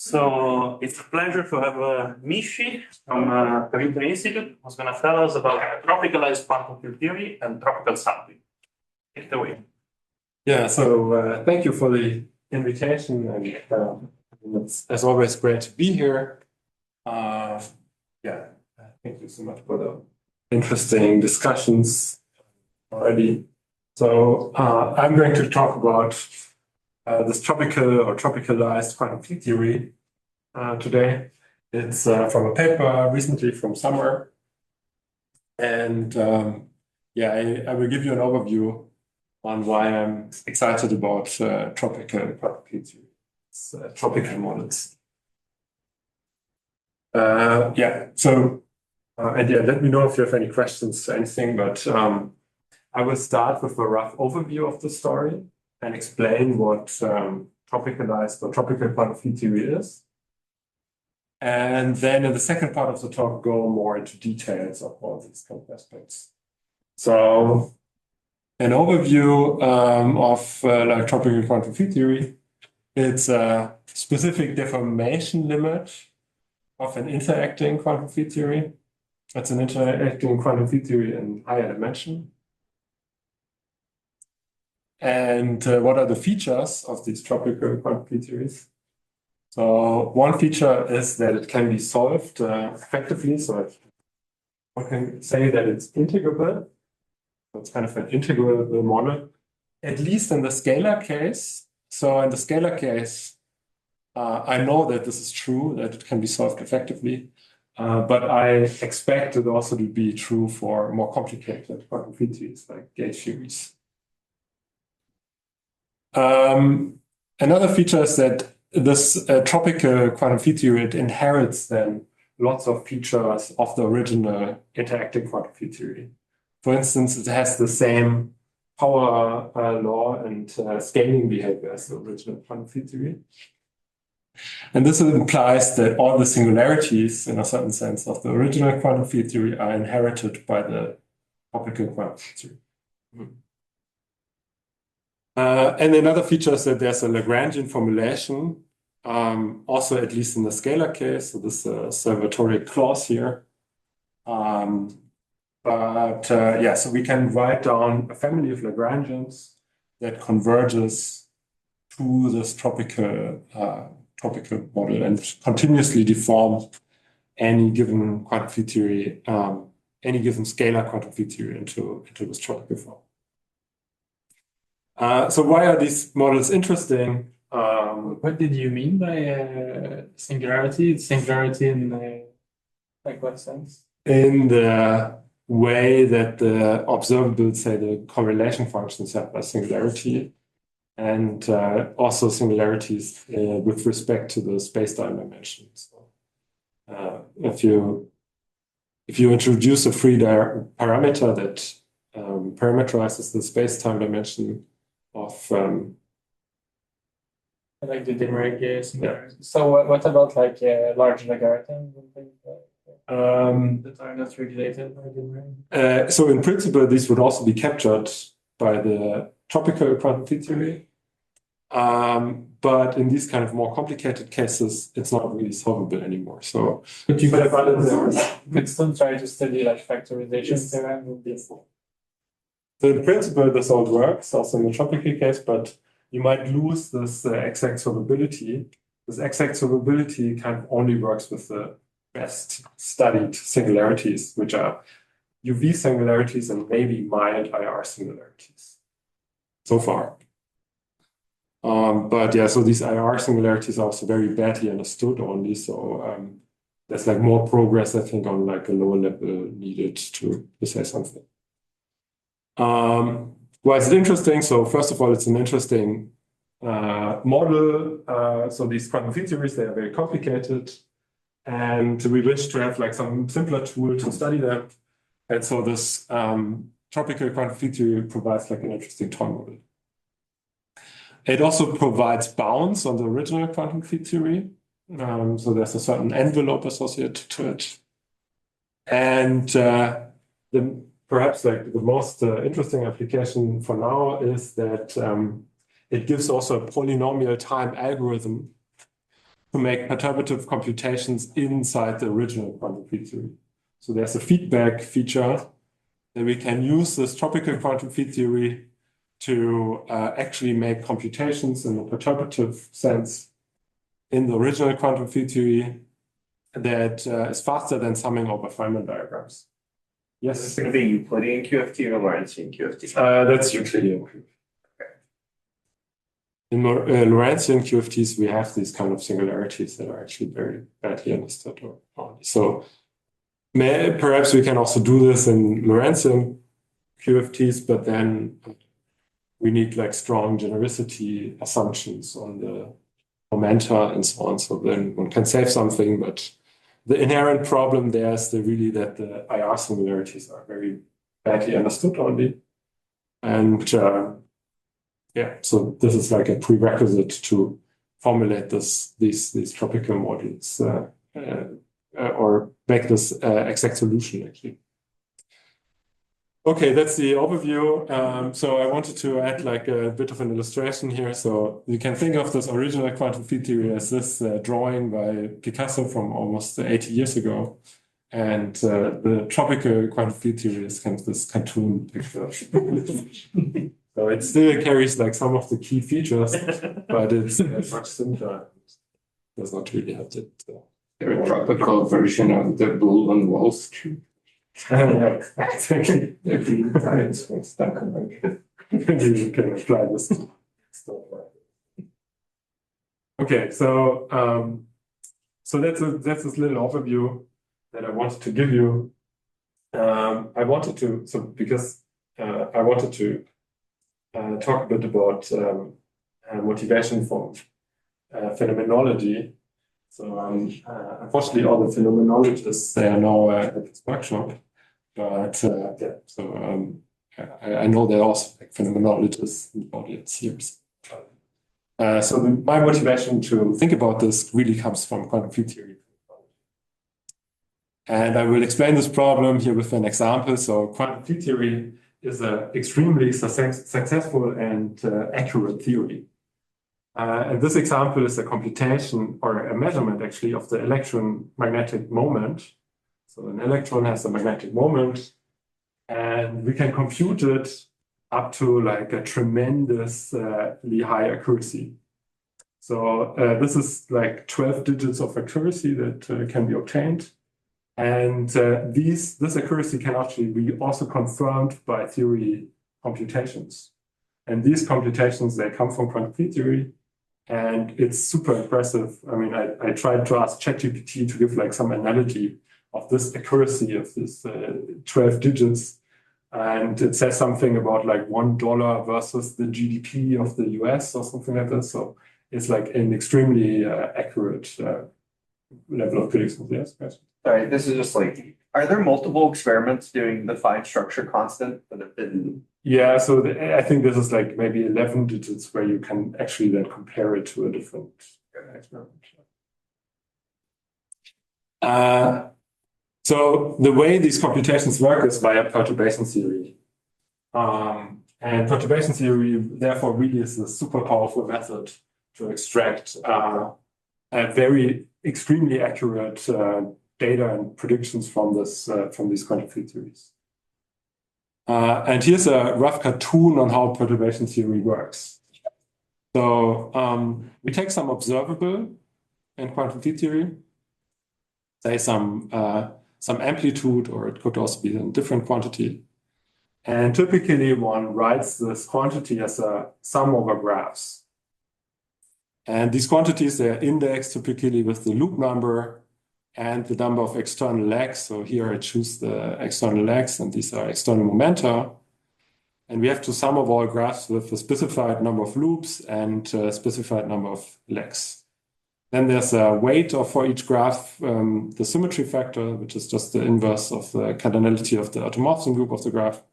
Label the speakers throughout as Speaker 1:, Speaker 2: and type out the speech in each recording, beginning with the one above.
Speaker 1: So it's a pleasure to have Mishi from Computer Institute, who's going to tell us about tropicalized quantum field theory and tropical sampling. Take it away.
Speaker 2: Yeah, so thank you for the invitation, and it's as always great to be here. Yeah, thank you so much for the interesting discussions already. So I'm going to talk about this tropical or tropicalized quantum field theory today. It's from a paper recently from summer. And yeah, I will give you an overview on why I'm excited about tropical quantum field theory. It's tropical models. Yeah, so and yeah, let me know if you have any questions or anything, but I will start with a rough overview of the story and explain what tropicalized or tropical quantum field theory is. And then in the second part of the talk, go more into details of all these kind of aspects. So an overview of like tropical quantum field theory. It's a specific deformation limit of an interacting quantum field theory. It's an interacting quantum field theory in higher dimension. And what are the features of these tropical quantum field theories? So one feature is that it can be solved effectively. So one can say that it's integrable. So it's kind of an integrable model, at least in the scalar case. So in the scalar case, I know that this is true, that it can be solved effectively. But I expect it also to be true for more complicated quantum field theories like gauge theories. Another feature is that this tropical quantum field theory, it inherits then lots of features of the original interacting quantum field theory. For instance, it has the same power law and scaling behavior as the original quantum field theory. And this implies that all the singularities, in a certain sense, of the original quantum field theory are inherited by the tropical quantum field theory. And another feature is that there's a Lagrangian formulation, also at least in the scalar case. So this Salvatore clause here. Yeah, so we can write down a family of Lagrangians that converges to this tropical model and continuously deform any given quantum field theory, any given scalar quantum field theory into this tropical form. So why are these models interesting?
Speaker 3: What did you mean by singularity? Singularity in like what sense?
Speaker 2: In the way that the observables, say the correlation functions, have a singularity, and also singularities with respect to the space-time dimension. So, if you introduce a free parameter that parameterizes the space-time dimension of
Speaker 3: like the Demergue singularity. Yeah. So what about like large logarithms and things that are not regulated by Demergue?
Speaker 2: So in principle, these would also be captured by the tropical quantum field theory. But in these kind of more complicated cases, it's not really solvable anymore. So
Speaker 3: could still try to study like factorization theorem would be full.
Speaker 2: So in principle, this all works also in the tropical case, but you might lose this exact solvability. This exact solvability kind of only works with the best studied singularities, which are UV singularities and maybe mild IR singularities so far. But yeah, so these IR singularities are also very badly understood only. So there's like more progress, I think, on like a lower level needed to say something. Why is it interesting? So first of all, it's an interesting model. So these quantum field theories, they are very complicated. And we wish to have like some simpler tool to study them. And so this tropical quantum field theory provides like an interesting toy model. It also provides bounds on the original quantum field theory. So there's a certain envelope associated to it. And perhaps like the most interesting application for now is that it gives also a polynomial-time algorithm to make perturbative computations inside the original quantum field theory. So there's a feedback feature that we can use this tropical quantum field theory to actually make computations in a perturbative sense in the original quantum field theory that is faster than summing over Feynman diagrams. Yes?
Speaker 4: Is this going to be Euclidean QFT or Lorentzian QFT?
Speaker 2: That's Euclidean. In Lorentzian QFTs, we have these kind of singularities that are actually very badly understood. So perhaps we can also do this in Lorentzian QFTs, but then we need like strong genericity assumptions on the momenta and so on. So then one can save something, but the inherent problem there is really that the IR singularities are very badly understood only. And yeah, so this is like a prerequisite to formulate these tropical models or make this exact solution actually. Okay, that's the overview. So I wanted to add like a bit of an illustration here. So you can think of this original quantum field theory as this drawing by Picasso from almost 80 years ago. And the tropical quantum field theory is kind of this cartoon picture. So it still carries like some of the key features, but it's much simpler. It does not really have it.
Speaker 4: A tropical version of the bull on Wall Street.
Speaker 2: Yeah, exactly. You can apply this to stuff like okay, so that's this little overview that I wanted to give you. I wanted to talk a bit about motivation from phenomenology. So unfortunately, all the phenomenologists, they are now at this workshop. But yeah, so I know they're also like phenomenologists in the audience here. So my motivation to think about this really comes from quantum field theory. And I will explain this problem here with an example. So quantum field theory is an extremely successful and accurate theory. And this example is a computation or a measurement actually of the electromagnetic moment. So an electron has a magnetic moment and we can compute it up to like a tremendously high accuracy. So this is like 12 digits of accuracy that can be obtained. And this accuracy can actually be also confirmed by theory computations. And these computations, they come from quantum field theory. And it's super impressive. I mean, I tried to ask ChatGPT to give like some analogy of this accuracy of this 12 digits. And it says something about like $1 versus the GDP of the US or something like that. So it's like an extremely accurate level of prediction. Yes, question.
Speaker 4: Sorry, this is just like, are there multiple experiments doing the fine structure constant that have been?
Speaker 2: Yeah, so I think this is like maybe 11 digits where you can actually then compare it to a different experiment. So the way these computations work is via perturbation theory. And perturbation theory, therefore, really is a super powerful method to extract a very extremely accurate data and predictions from these quantum field theories. And here's a rough cartoon on how perturbation theory works. So we take some observable in quantum field theory, say some amplitude, or it could also be a different quantity. And typically one writes this quantity as a sum over graphs. And these quantities, they are indexed typically with the loop number and the number of external legs. So here I choose the external legs, and these are external momenta. And we have to sum of all graphs with a specified number of loops and a specified number of legs. Then there's a weight for each graph, the symmetry factor, which is just the inverse of the cardinality of the automorphism group of the graph.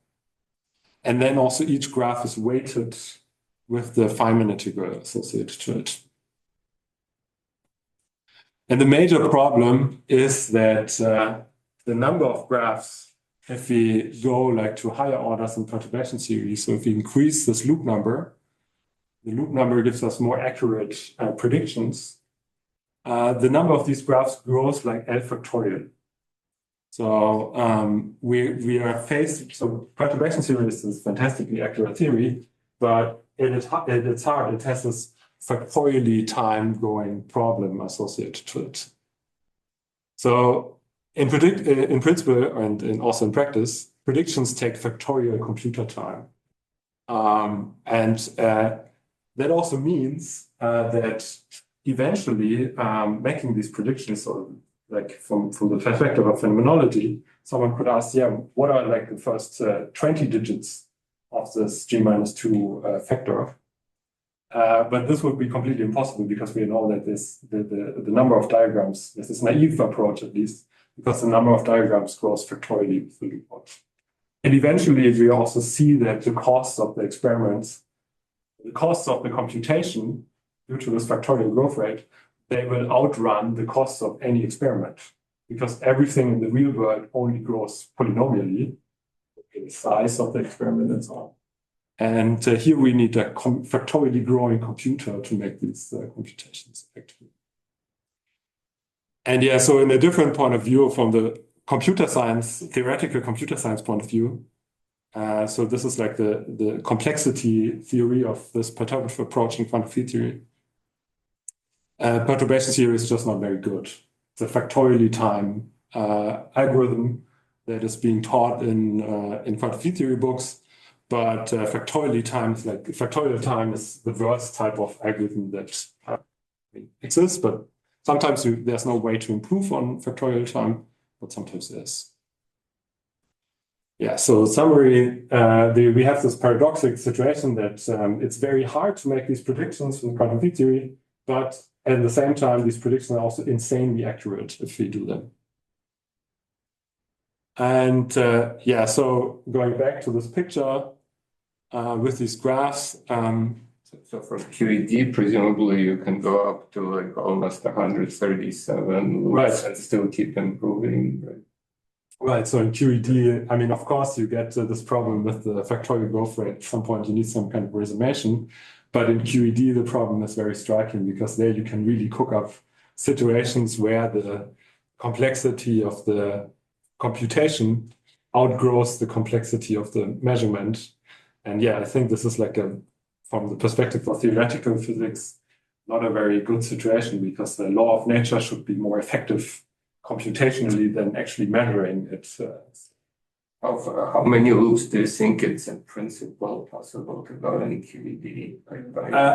Speaker 2: And then also each graph is weighted with the Feynman integral associated to it. And the major problem is that the number of graphs, if we go like to higher orders in perturbation theory, so if we increase this loop number, the loop number gives us more accurate predictions. the number of these graphs grows like L factorial. So we are faced, so perturbation theory is this fantastically accurate theory, but it's hard. It has this factorially time growing problem associated to it. So in principle and also in practice, predictions take factorial computer time. That also means that eventually making these predictions, or like from the perspective of phenomenology, someone could ask, yeah, what are like the first 20 digits of this g-2 factor? But this would be completely impossible because we know that the number of diagrams, this is naive approach at least, because the number of diagrams grows factorially with the loop. And eventually we also see that the cost of the experiments, the costs of the computation due to this factorial growth rate, they will outrun the costs of any experiment because everything in the real world only grows polynomially, the size of the experiment and so on. And here we need a factorially growing computer to make these computations effectively. And yeah, so in a different point of view from the computer science, theoretical computer science point of view, so this is like the complexity theory of this perturbative approach in quantum field theory. Perturbation theory is just not very good. It's a factorially time algorithm that is being taught in quantum field theory books, but factorial time is the worst type of algorithm that exists, but sometimes there's no way to improve on factorial time, but sometimes there is. Yeah, so summary, we have this paradoxical situation that it's very hard to make these predictions with quantum field theory, but at the same time, these predictions are also insanely accurate if we do them. And yeah, so going back to this picture with these graphs.
Speaker 5: So for QED, presumably you can go up to like almost 137 loops,
Speaker 2: right,
Speaker 5: and still keep improving, right?
Speaker 2: Right, so in QED, I mean, of course, you get this problem with the factorial growth rate. At some point, you need some kind of resumation. But in QED, the problem is very striking because there you can really cook up situations where the complexity of the computation outgrows the complexity of the measurement. And yeah, I think this is like from the perspective of theoretical physics, not a very good situation because the law of nature should be more effective computationally than actually measuring it.
Speaker 5: How many loops do you think it's in principle possible to go in QED?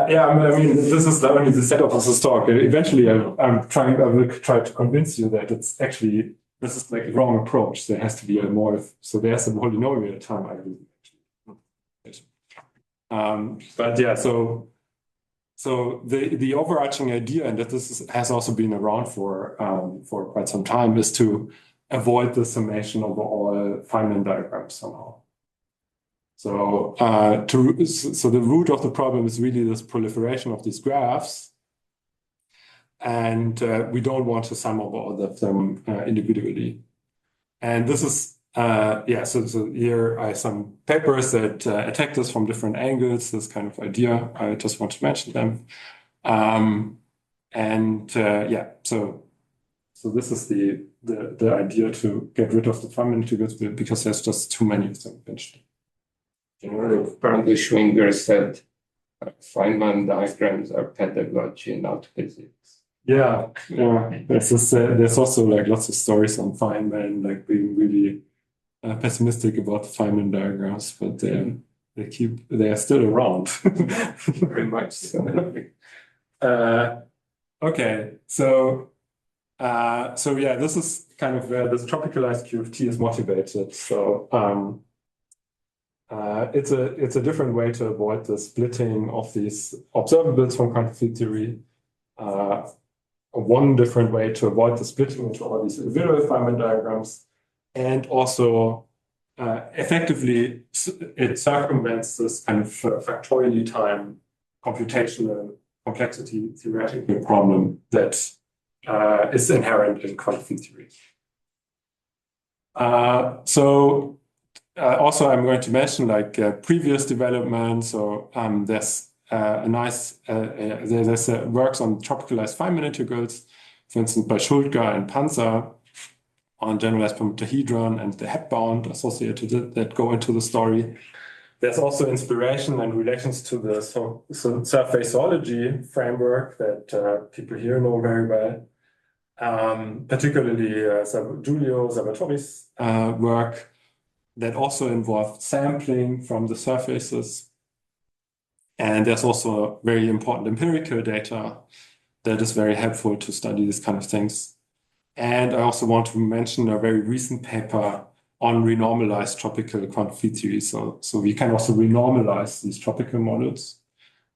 Speaker 2: Yeah, I mean, this is only the setup of this talk. Eventually, I will try to convince you that it's actually, this is like the wrong approach. There has to be so there's a polynomial-time algorithm. But yeah, so the overarching idea, and that has also been around for quite some time, is to avoid the summation of all Feynman diagrams somehow. So the root of the problem is really this proliferation of these graphs, and we don't want to sum over all of them individually. And this is so here are some papers that attack this from different angles, this kind of idea. I just want to mention them. So this is the idea to get rid of the Feynman integrals because there's just too many of them eventually.
Speaker 5: Apparently Schwinger said Feynman diagrams are pedagogy, not physics.
Speaker 2: Yeah. There's also like lots of stories on Feynman, like being really pessimistic about the Feynman diagrams, but they are still around.
Speaker 5: Very much so.
Speaker 2: Okay, so yeah, this is kind of where this tropicalized QFT is motivated. So it's a different way to avoid the splitting of these observables from quantum field theory. One different way to avoid the splitting into all these individual Feynman diagrams, and also effectively it circumvents this kind of factorially time computational complexity theoretical problem that is inherent in quantum field theory. Also, I'm going to mention like previous developments. So there's a nice, there's works on tropicalized Feynman integrals, for instance, by Schultger and Panzer, on generalized permutahedron and the head bound associated that go into the story. There's also inspiration and relations to the surfaceology framework that people here know very well, particularly Giulio Salvatori's work that also involved sampling from the surfaces. And there's also very important empirical data that is very helpful to study these kind of things. And I also want to mention a very recent paper on renormalized tropical quantity theory. So we can also renormalize these tropical models.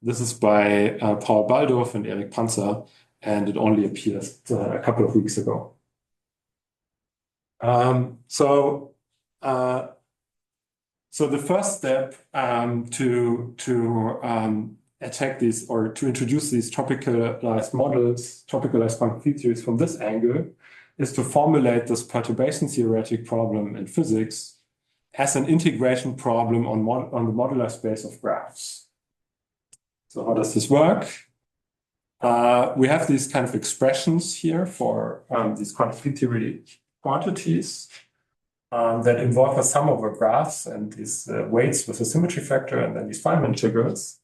Speaker 2: This is by Paul Baldorf and Eric Panzer, and it only appeared a couple of weeks ago. So the first step to attack these or to introduce these tropicalized models, tropicalized quantity theories from this angle, is to formulate this perturbation theoretic problem in physics as an integration problem on the modular space of graphs. So how does this work? We have these kind of expressions here for these quantity theory quantities that involve a sum over graphs and these weights with a symmetry factor and then these Feynman integrals.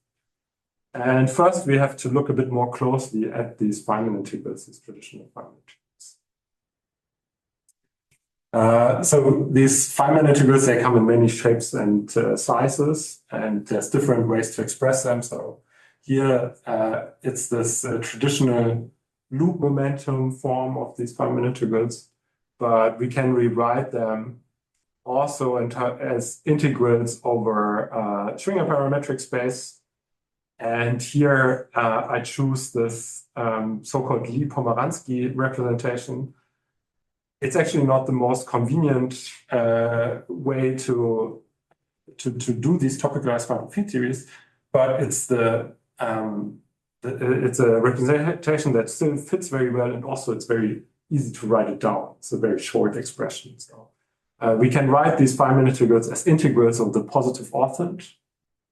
Speaker 2: And first we have to look a bit more closely at these Feynman integrals, these traditional Feynman integrals. So these Feynman integrals, they come in many shapes and sizes, and there's different ways to express them. So here it's this traditional loop momentum form of these Feynman integrals, but we can rewrite them also as integrals over Schwinger parametric space. And here I choose this so-called Lie-Pomeransky representation. It's actually not the most convenient way to do these topicalized quantum theories, but it's it's a representation that still fits very well, and also it's very easy to write it down. It's a very short expression. So we can write these Feynman integrals as integrals of the positive orthant,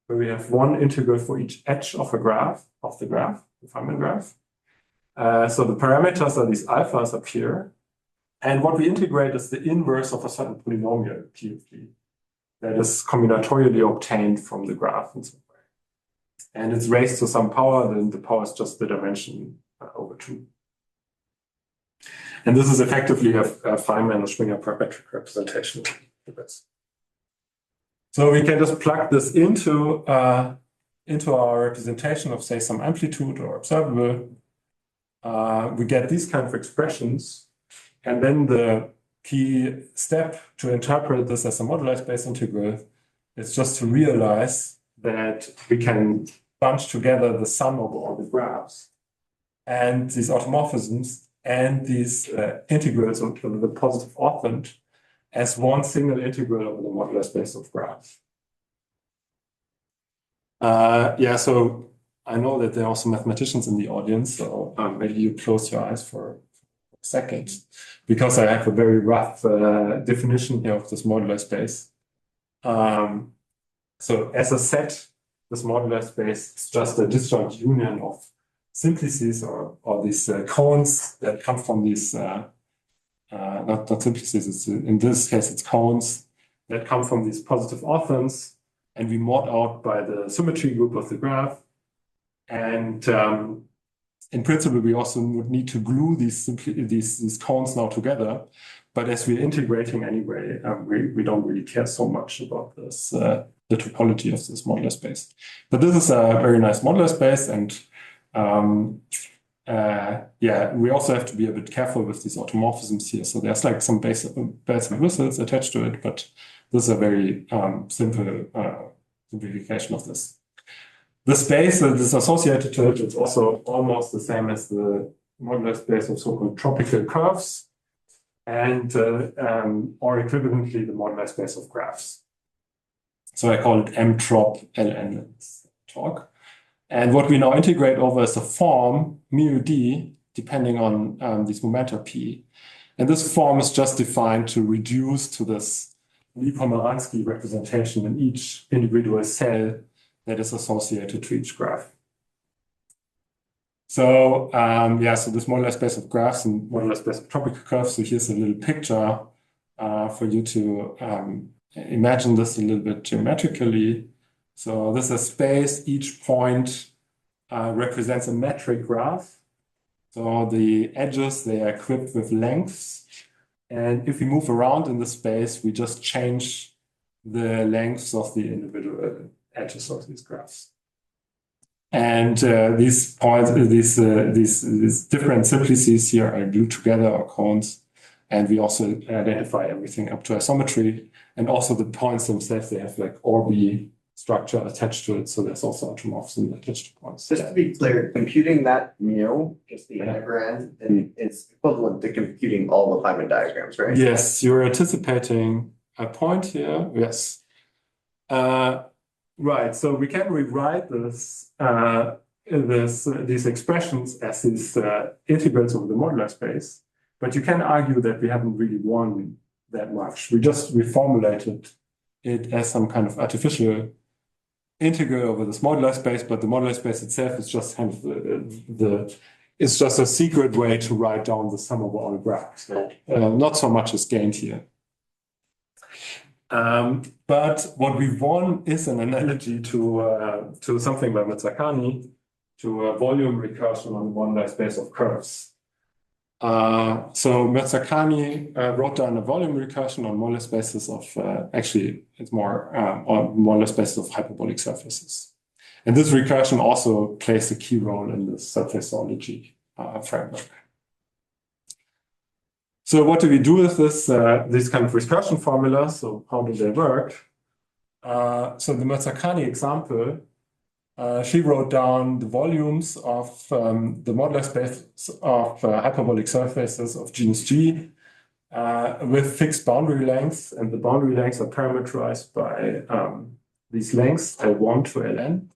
Speaker 2: where we have one integral for each edge of a graph, the Feynman graph. So the parameters are these alphas up here. And what we integrate is the inverse of a certain polynomial, P of D, that is combinatorially obtained from the graph in some way. And it's raised to some power, then the power is just the dimension over 2. And this is effectively a Feynman or Schwinger parametric representation of this. So we can just plug this into our representation of, say, some amplitude or observable. We get these kind of expressions. And then the key step to interpret this as a moduli space integral is just to realize that we can bunch together the sum of all the graphs and these automorphisms and these integrals of the positive orthant as one single integral over the modular space of graphs. So I know that there are also mathematicians in the audience, so maybe you close your eyes for second, because I have a very rough definition here of this modular space. So as a set, this modular space is just a disjoint union of simplices or these cones that come from these, not simplices, in this case it's cones that come from these positive orthants, and we mod out by the symmetry group of the graph. And in principle, we also would need to glue these cones now together. But as we're integrating anyway, we don't really care so much about this, the topology of this modular space. But this is a very nice modular space, and we also have to be a bit careful with these automorphisms here. So there's like some bells and whistles attached to it, but this is a very simple simplification of this. The space that is associated to it is also almost the same as the modular space of so-called tropical curves, and or equivalently the modular space of graphs. So I call it M-trop LN in this talk. And what we now integrate over is the form μd, depending on these momenta P. And this form is just defined to reduce to this Lie-Pomeransky representation in each individual cell that is associated to each graph. So so this modular space of graphs and modular space of tropical curves. So here's a little picture for you to imagine this a little bit geometrically. So this is a space. Each point represents a metric graph. So the edges, they are equipped with lengths. And if we move around in the space, we just change the lengths of the individual edges of these graphs. And these points, these different simplices here are glued together or cones. And we also identify everything up to isometry. And also the points themselves, they have like Orbi structure attached to it. So there's also automorphism attached to points.
Speaker 4: Just to be clear, computing that mu, just the integrand, is equivalent to computing all the Feynman diagrams, right?
Speaker 2: Yes, you're anticipating a point here. Yes. Right. So we can rewrite this, these expressions as these integrals over the modular space. But you can argue that we haven't really won that much. We just reformulated it as some kind of artificial integral over this modular space, but the modular space itself is just kind of it's just a secret way to write down the sum of all graphs. So, not so much is gained here. But what we won is an analogy to something by Mirzakhani, to a volume recursion on the modular space of curves. So Mirzakhani wrote down a volume recursion on modular spaces of, actually, it's more on modular spaces of hyperbolic surfaces. And this recursion also plays a key role in the surfaceology framework. So what do we do with this, these kind of recursion formulas? So how do they work? So the Mirzakhani example, she wrote down the volumes of the modular space of hyperbolic surfaces of genus G with fixed boundary lengths, and the boundary lengths are parameterized by these lengths L1 to Ln.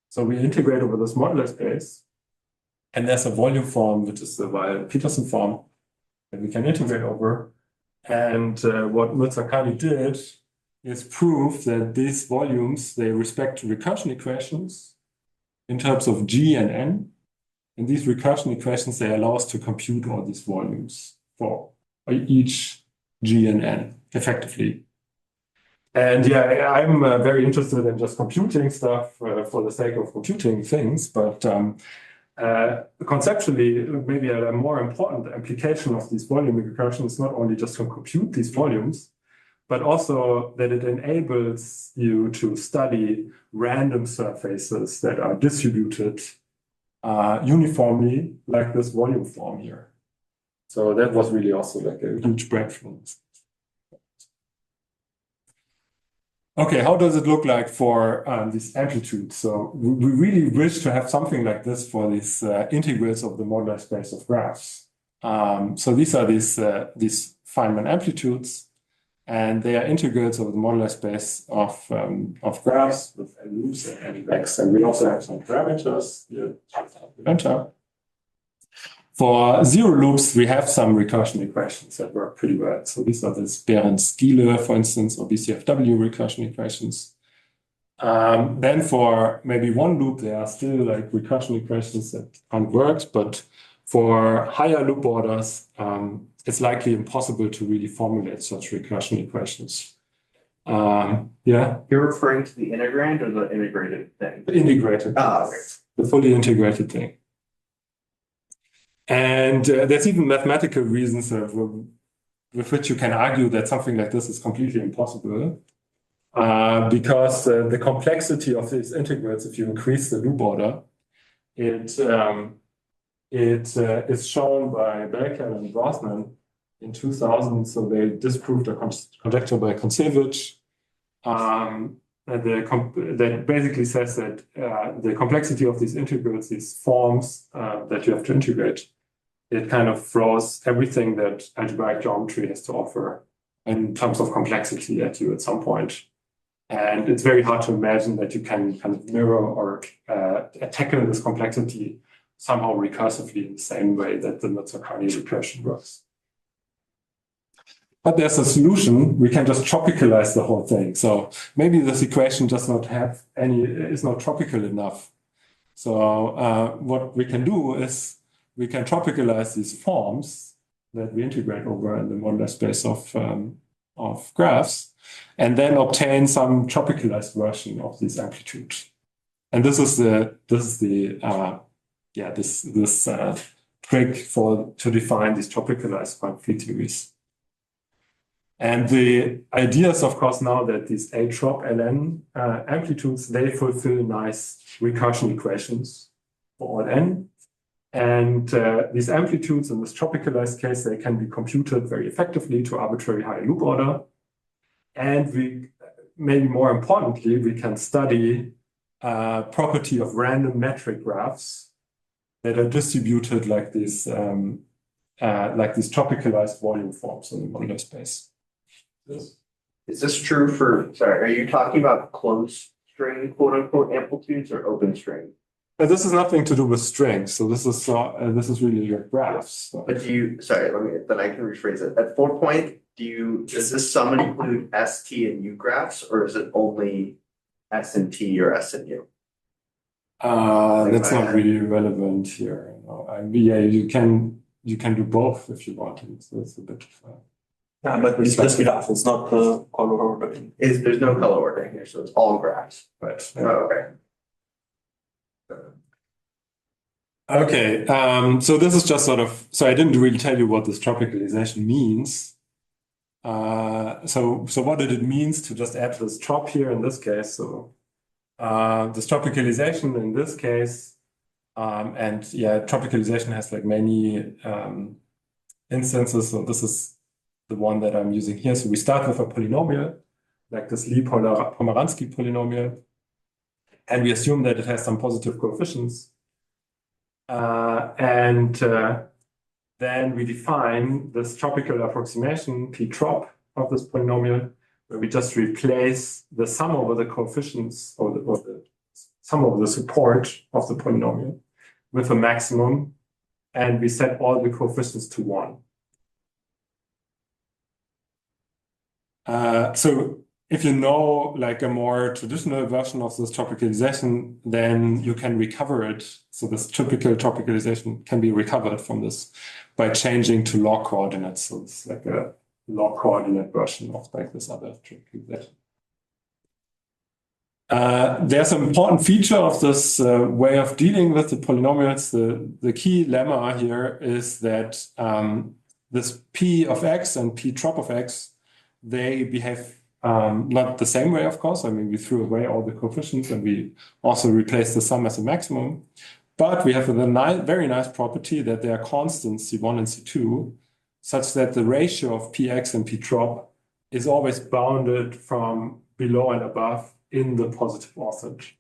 Speaker 2: So we integrate over this modular space, and there's a volume form, which is the Weil-Petersen form that we can integrate over. And what Mirzakhani did is prove that these volumes, they respect recursion equations in terms of G and N. And these recursion equations, they allow us to compute all these volumes for each G and N effectively. And yeah, I'm very interested in just computing stuff for the sake of computing things, but conceptually, maybe a more important application of these volume recursions is not only just to compute these volumes, but also that it enables you to study random surfaces that are distributed uniformly, like this volume form here. So that was really also like a huge breakthrough. Okay, how does it look like for these amplitudes? So we really wish to have something like this for these integrals of the modular space of graphs. So these are these Feynman amplitudes, and they are integrals of the modular space of graphs with loops and x. And we also have some parameters here. For zero loops, we have some recursion equations that work pretty well. So these are the Borinsky, for instance, or BCFW recursion equations. Then for maybe one loop, there are still like recursion equations that can't work. But for higher loop orders, it's likely impossible to really formulate such recursion equations. Yeah.
Speaker 4: You're referring to the integrand or the integrated thing?
Speaker 2: The integrated.
Speaker 4: Okay.
Speaker 2: The fully integrated thing. And there's even mathematical reasons with which you can argue that something like this is completely impossible. Because the complexity of these integrals, if you increase the loop order, it is shown by Belker and Brosnan in 2000. So they disproved a conjecture by Kontsevich that basically says that the complexity of these integrals, these forms that you have to integrate, it kind of throws everything that algebraic geometry has to offer in terms of complexity at you at some point. And it's very hard to imagine that you can kind of mirror or tackle this complexity somehow recursively in the same way that the Mirzakhani recursion works. But there's a solution. We can just tropicalize the whole thing. So maybe this equation does not have any, is not tropical enough. So what we can do is we can tropicalize these forms that we integrate over in the modular space of graphs, and then obtain some tropicalized version of these amplitudes. And this is the trick to define these tropicalized quantum field theories. And the idea is, of course, now that these A trop ln amplitudes, they fulfill nice recursion equations for all n. And these amplitudes in this tropicalized case, they can be computed very effectively to arbitrary higher loop order. And we, maybe more importantly, we can study property of random metric graphs that are distributed like these tropicalized volume forms in the modular space.
Speaker 4: Is this true for, sorry, are you talking about closed string, quote unquote, amplitudes or open string?
Speaker 2: But this has nothing to do with strings. So this is really your graphs. So.
Speaker 4: But do you, sorry, then I can rephrase it. At 4 point, does this sum include S, T, and U graphs, or is it only S and T or S and U?
Speaker 2: That's not really relevant here. Yeah, you can do both if you want. So it's a bit of
Speaker 1: yeah, but it's just graph. It's not color ordering.
Speaker 4: There's no color ordering here, so it's all graphs.
Speaker 2: right.
Speaker 4: Oh, okay.
Speaker 2: Okay, so this is just sort of, so I didn't really tell you what this tropicalization means. So what did it means to just add this trop here in this case? So this tropicalization in this case, and yeah, tropicalization has like many instances. So this is the one that I'm using here. So we start with a polynomial, like this Lie-Pomeranski polynomial, and we assume that it has some positive coefficients. Then we define this tropical approximation, P trop, of this polynomial, where we just replace the sum over the coefficients or the sum over the support of the polynomial with a maximum, and we set all the coefficients to 1. So if you know like a more traditional version of this tropicalization, then you can recover it. So this typical tropicalization can be recovered from this by changing to log coordinates. So it's like a log coordinate version of like this other tropicalization. There's an important feature of this way of dealing with the polynomials. The key lemma here is that this P of x and P trop of x, they behave not the same way, of course. I mean, we threw away all the coefficients and we also replaced the sum as a maximum. But we have a very nice property that they are constants, C1 and C2, such that the ratio of Px and P trop is always bounded from below and above in the positive orthant.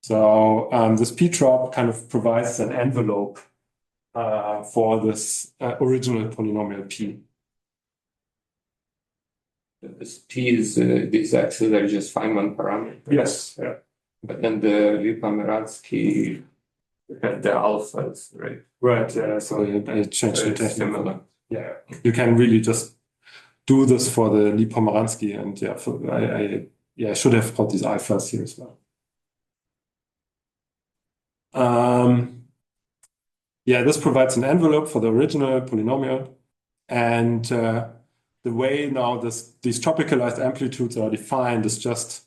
Speaker 2: So this P trop kind of provides an envelope for this original polynomial P.
Speaker 5: This P is these x's are just Feynman parameters.
Speaker 2: Yes, yeah.
Speaker 5: But then the Lie-Pomeranski had the alphas, right?
Speaker 2: Right, yeah. So I changed the technique.
Speaker 5: Similar.
Speaker 2: Yeah, you can really just do this for the Lie-Pomeranski, and yeah, I should have brought these alphas here as well. Yeah, this provides an envelope for the original polynomial, and the way now these tropicalized amplitudes are defined is just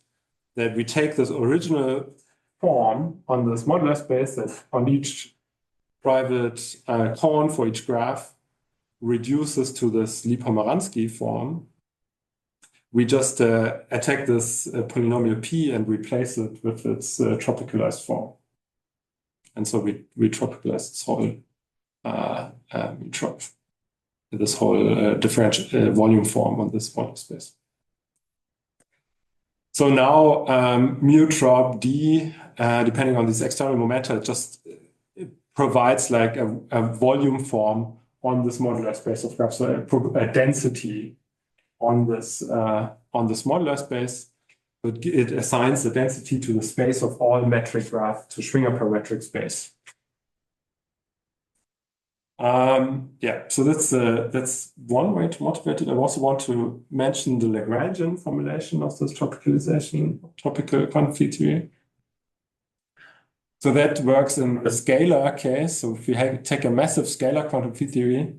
Speaker 2: that we take this original form on this modular space that on each private cone for each graph reduces to this Lie-Pomeranski form. We just attack this polynomial P and replace it with its tropicalized form. And so we tropicalize this whole differential volume form on this modular space. So now mu trop d, depending on these external momenta, it provides like a volume form on this modular space of graphs, so a density on this modular space. But it assigns the density to the space of all metric graph to Schwinger parametric space. Yeah, so that's one way to motivate it. I also want to mention the Lagrangian formulation of this tropicalization, tropical quantity theory. So that works in a scalar case. So if we take a massive scalar quantum field theory,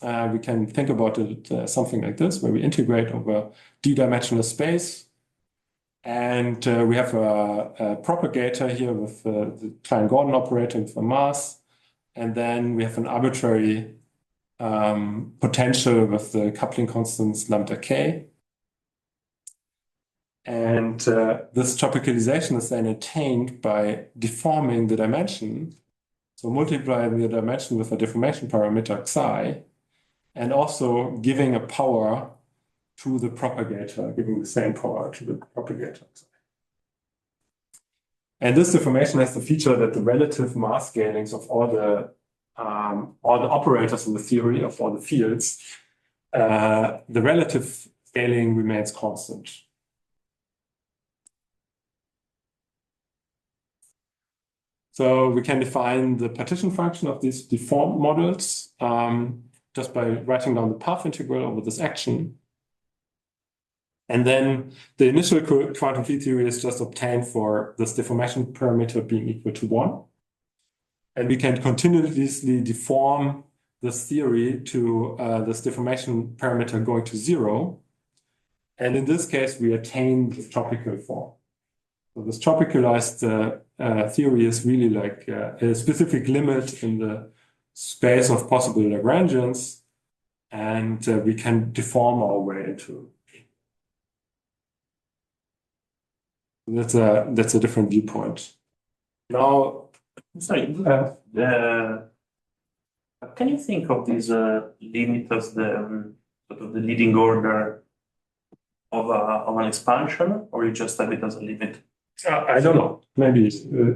Speaker 2: we can think about it something like this, where we integrate over d-dimensional space. And we have a propagator here with the Klein-Gordon operator with a mass. And then we have an arbitrary potential with the coupling constants lambda k. And this tropicalization is then attained by deforming the dimension. So multiplying the dimension with a deformation parameter psi, and also giving a power to the propagator, giving the same power to the propagator. And this deformation has the feature that the relative mass scalings of all the operators in the theory of all the fields, the relative scaling remains constant. So we can define the partition function of these deformed models just by writing down the path integral over this action. And then the initial quantum field theory is just obtained for this deformation parameter being equal to 1. And we can continuously deform this theory to this deformation parameter going to 0. And in this case, we attain the tropical form. So this tropicalized theory is really like a specific limit in the space of possible Lagrangians, and we can deform our way into. That's a different viewpoint. Now,
Speaker 1: sorry, can you think of this limit as the sort of the leading order of an expansion, or you just have it as a limit?
Speaker 2: I don't know. Maybe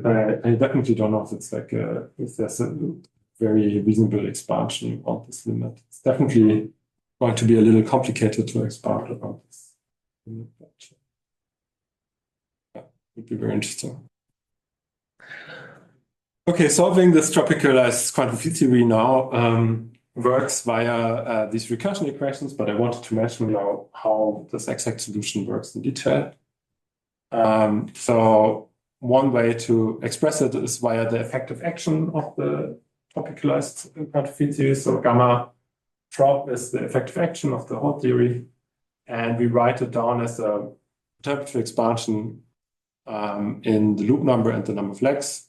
Speaker 2: I definitely don't know if it's like if there's a very reasonable expansion of this limit. It's definitely going to be a little complicated to expand about this limit. But, yeah, it would be very interesting. Okay, solving this tropicalized quantum field theory now works via these recursion equations, but I wanted to mention now how this exact solution works in detail. So one way to express it is via the effective action of the tropicalized quantum field theory. So gamma trop is the effective action of the whole theory, and we write it down as a perturbative expansion in the loop number and the number of legs,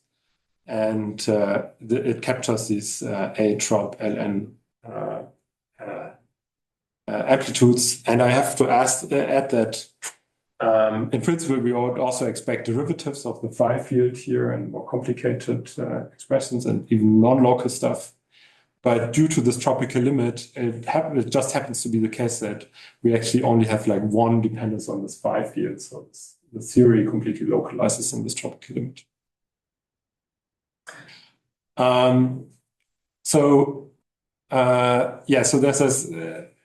Speaker 2: and it captures these a trop ln amplitudes. And I have to add that. In principle, we would also expect derivatives of the phi field here and more complicated expressions and even non-local stuff. But due to this tropical limit, it just happens to be the case that we actually only have like one dependence on this phi field. So the theory completely localizes in this tropical limit. So there's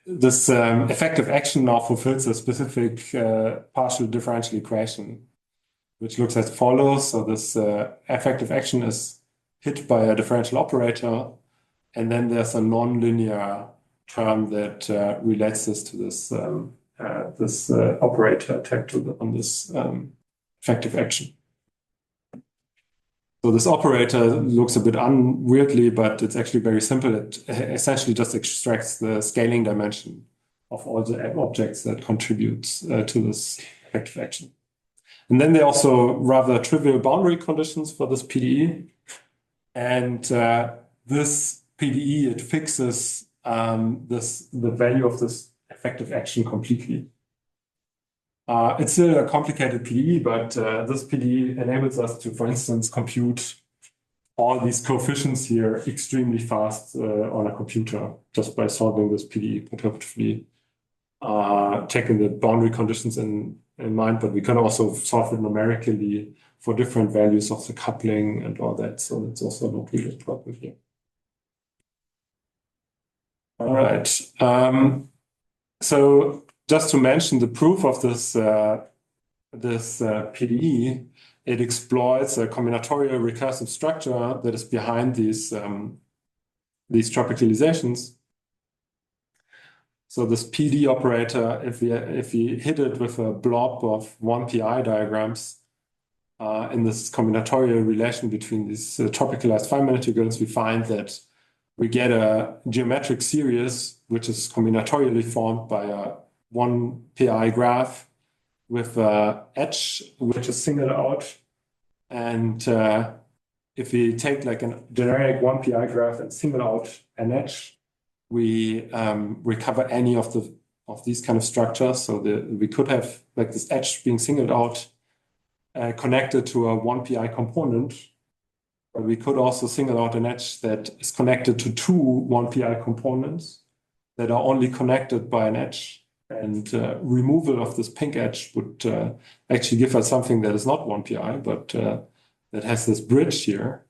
Speaker 2: this effective action now fulfills a specific partial differential equation, which looks as follows. So this effective action is hit by a differential operator, and then there's a nonlinear term that relates this to this operator tagged on this effective action. So this operator looks a bit weirdly, but it's actually very simple. It essentially just extracts the scaling dimension of all the objects that contributes to this effective action. And then there are also rather trivial boundary conditions for this PDE. And this PDE, it fixes the value of this effective action completely. It's still a complicated PDE, but this PDE enables us to, for instance, compute all these coefficients here extremely fast on a computer just by solving this PDE perturbatively, taking the boundary conditions in mind, but we can also solve it numerically for different values of the coupling and all that. So that's also not really a problem here. All right. So just to mention the proof of this PDE, it exploits a combinatorial recursive structure that is behind these these tropicalizations. So this PD operator, if we hit it with a blob of 1pi diagrams in this combinatorial relation between these tropicalized Feynman integrals, we find that we get a geometric series which is combinatorially formed by a 1pi graph with a edge which is singled out. And if we take like a generic 1pi graph and single out an edge, we recover any of these kind of structures. So we could have like this edge being singled out connected to a 1pi component. But we could also single out an edge that is connected to two 1pi components that are only connected by an edge. And removal of this pink edge would actually give us something that is not 1pi, but that has this bridge here.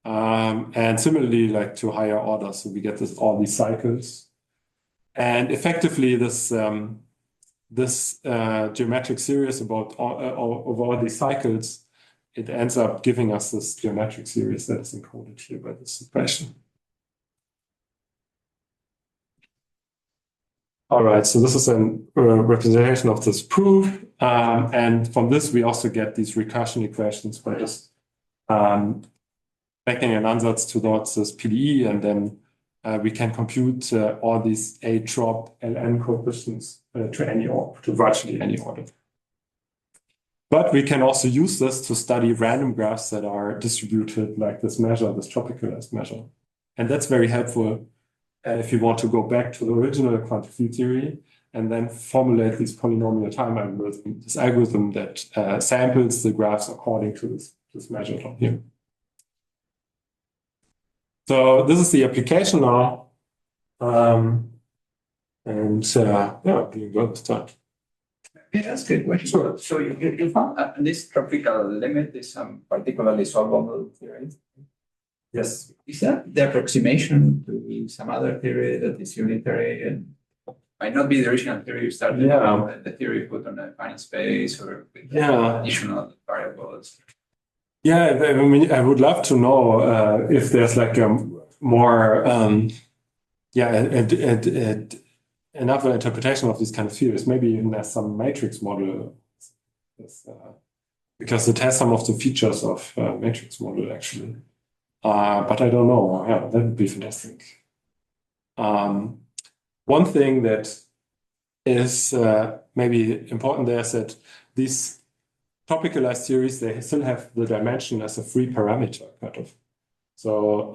Speaker 2: And similarly, like to higher order, so we get all these cycles. And effectively, this geometric series of all these cycles, it ends up giving us this geometric series that is encoded here by this expression. All right, so this is a representation of this proof. And from this, we also get these recursion equations by just making an ansatz towards this PDE, and then we can compute all these A trop ln coefficients to virtually any order. But we can also use this to study random graphs that are distributed like this measure, this tropicalized measure. And that's very helpful if you want to go back to the original quantum field theory and then formulate this polynomial-time algorithm, this algorithm that samples the graphs according to this measure down here. So this is the application now. Yeah, we go to start.
Speaker 6: Can I ask a question?
Speaker 2: Sure.
Speaker 6: So you found this tropical limit is some particularly solvable theory.
Speaker 2: Yes.
Speaker 6: Is that the approximation to some other theory that is unitary and might not be the original theory you started with, the theory you put on a finite space or with additional variables?
Speaker 2: Yeah, I mean, I would love to know if there's like a more, another interpretation of these kind of theories. Maybe even there's some matrix model, because it has some of the features of matrix model actually. But I don't know. Yeah, that would be fantastic. One thing that is maybe important there is that these tropicalized theories, they still have the dimension as a free parameter, kind of. So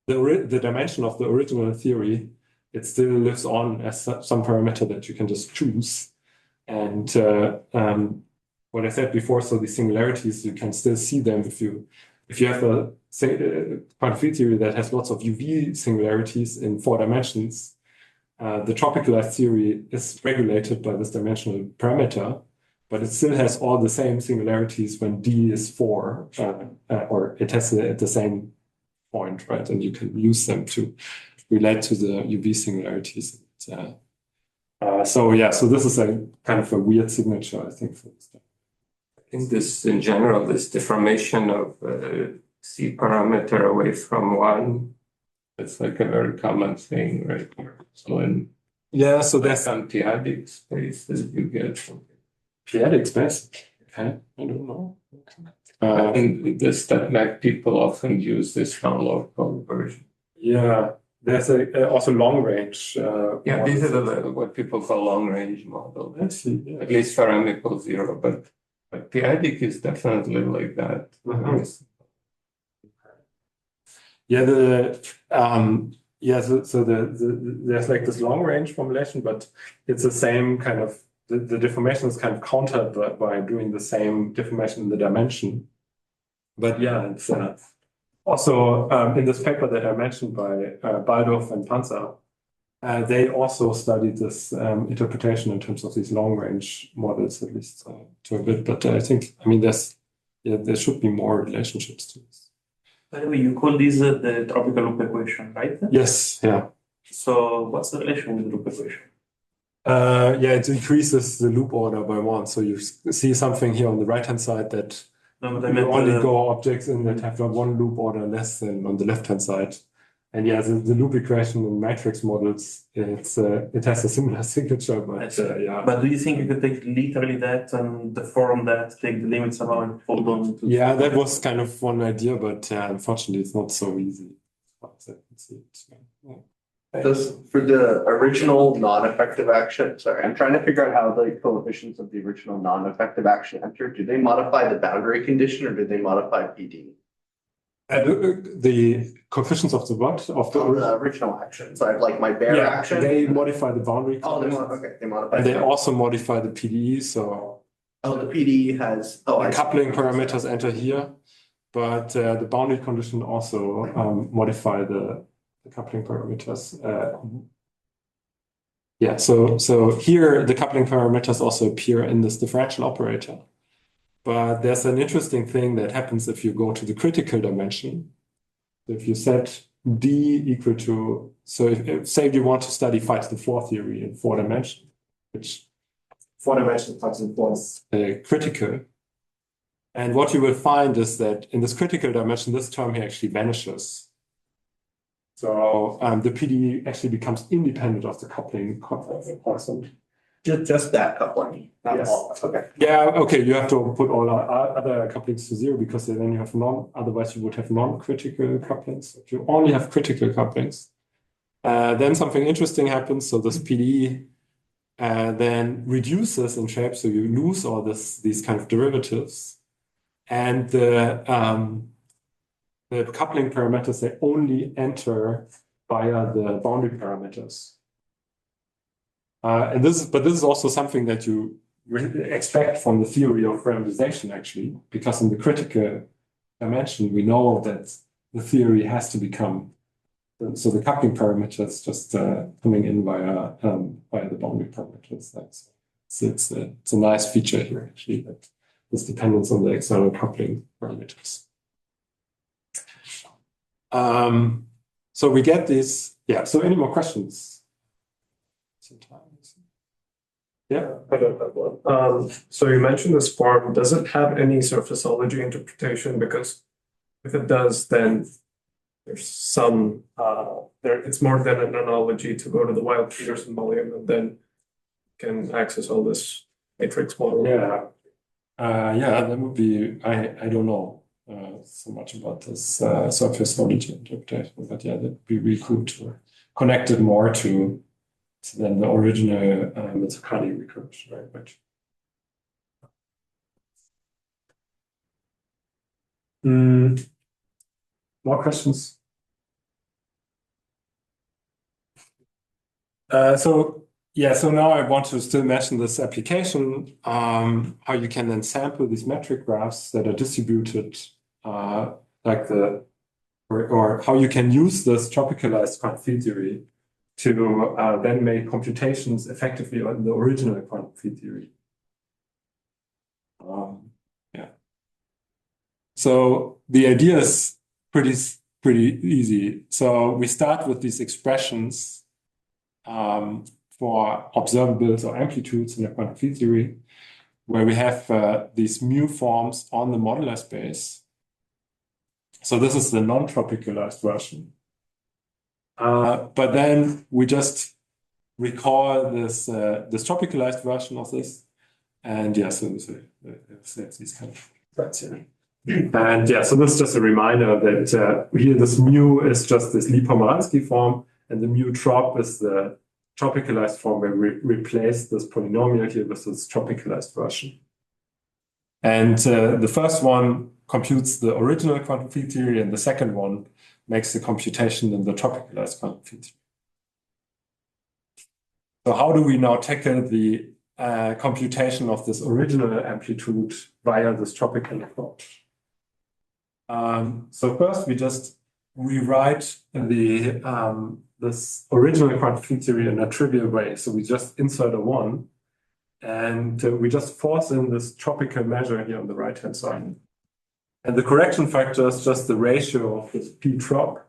Speaker 2: the dimension of the original theory, it still lives on as some parameter that you can just choose. And what I said before, so the singularities, you can still see them if you have a quantum field theory that has lots of UV singularities in 4 dimensions. The tropicalized theory is regulated by this dimensional parameter, but it still has all the same singularities when D is 4, or it has at the same point, right? And you can use them to relate to the UV singularities. So this is a kind of a weird signature, I think, for this stuff.
Speaker 5: I think this, in general, this deformation of C parameter away from 1, it's like a very common thing, right? So in
Speaker 2: so there's
Speaker 5: some p-adic space that you get from
Speaker 2: p-adic space. Okay, I don't know.
Speaker 5: I think the StatMech people often use this non-local version.
Speaker 2: Yeah, there's also long range.
Speaker 5: These are what people call long range models.
Speaker 2: I see. Yeah.
Speaker 5: At least for M equals 0, but p-adic is definitely like that.
Speaker 2: So there's like this long range formulation, but it's the same kind of the deformation is kind of countered by doing the same deformation in the dimension. But it's also in this paper that I mentioned by Baldorf and Panzer, they also studied this interpretation in terms of these long range models, at least to a bit. But I think, there should be more relationships to this.
Speaker 1: By the way, you call this the tropical loop equation, right?
Speaker 2: Yes, yeah.
Speaker 1: So what's the relation with the loop equation?
Speaker 2: It increases the loop order by 1. So you see something here on the right-hand side that you only go objects in that have 1 loop order less than on the left-hand side. And yeah, the loop equation in matrix models, it has a similar signature, but yeah.
Speaker 1: But do you think you could take literally that and deform that, take the limits about and hold on to?
Speaker 2: Yeah, that was kind of one idea, but unfortunately, it's not so easy.
Speaker 4: For the original non-effective action, sorry, I'm trying to figure out how the coefficients of the original non-effective action enter. Do they modify the boundary condition or do they modify PD?
Speaker 2: The coefficients of the what? Of the
Speaker 4: original action. So I have like my bare action.
Speaker 2: They modify the boundary.
Speaker 4: Oh, they modify.
Speaker 2: And they also modify the PDE. So
Speaker 4: the PDE has
Speaker 2: the coupling parameters enter here, but the boundary condition also modify the coupling parameters. Yeah. So here the coupling parameters also appear in this differential operator. But there's an interesting thing that happens if you go to the critical dimension. If you set D equal to, so if say you want to study phi to the 4 theory in 4 dimensions, which 4 dimensions phi to the 4 is critical. And what you will find is that in this critical dimension, this term here actually vanishes. So the PD actually becomes independent of the coupling constant.
Speaker 4: Just that coupling.
Speaker 2: Yes.
Speaker 4: Okay.
Speaker 2: Yeah, okay, you have to put all other couplings to 0 because then you have otherwise you would have non-critical couplings. If you only have critical couplings, then something interesting happens. So this PD then reduces in shape, so you lose all these kind of derivatives. And the coupling parameters, they only enter via the boundary parameters. But this is also something that you expect from the theory of randomization, actually, because in the critical dimension, we know that the theory has to become, so the coupling parameters just coming in via the boundary parameters. It's a nice feature here, actually, that this dependence on the external coupling parameters. So we get this. Yeah, so any more questions? Yeah.
Speaker 7: I don't have one. So you mentioned this form. Does it have any surfaceology interpretation? Because if it does, then there's some it's more than an analogy to go to the Weil-Petersen volume and then can access all this matrix model.
Speaker 2: Yeah. Yeah, that would be, I don't know so much about this surfaceology interpretation, but yeah, that would be really cool to connect it more to than the original Mirzakhani recursion, right? Which, more questions? So now I want to still mention this application, how you can then sample these metric graphs that are distributed like or how you can use this tropicalized quantum field theory to then make computations effectively on the original quantum field theory. Yeah. So the idea is pretty easy. So we start with these expressions for observables or amplitudes in the quantum field theory, where we have these mu forms on the modular space. So this is the non-tropicalized version. But then we just recall this tropicalized version of this, and yeah, so these kind of threads here. And yeah, so this is just a reminder that here this mu is just this Lie-Pomeransky form, and the mu trop is the tropicalized form where we replace this polynomial here with this tropicalized version. And the first one computes the original quantum field theory, and the second one makes the computation in the tropicalized quantum field theory. So how do we now tackle the computation of this original amplitude via this tropical approach? So first we just rewrite this original quantum field theory in a trivial way. So we just insert a 1, and we just force in this tropical measure here on the right-hand side. And the correction factor is just the ratio of this P trop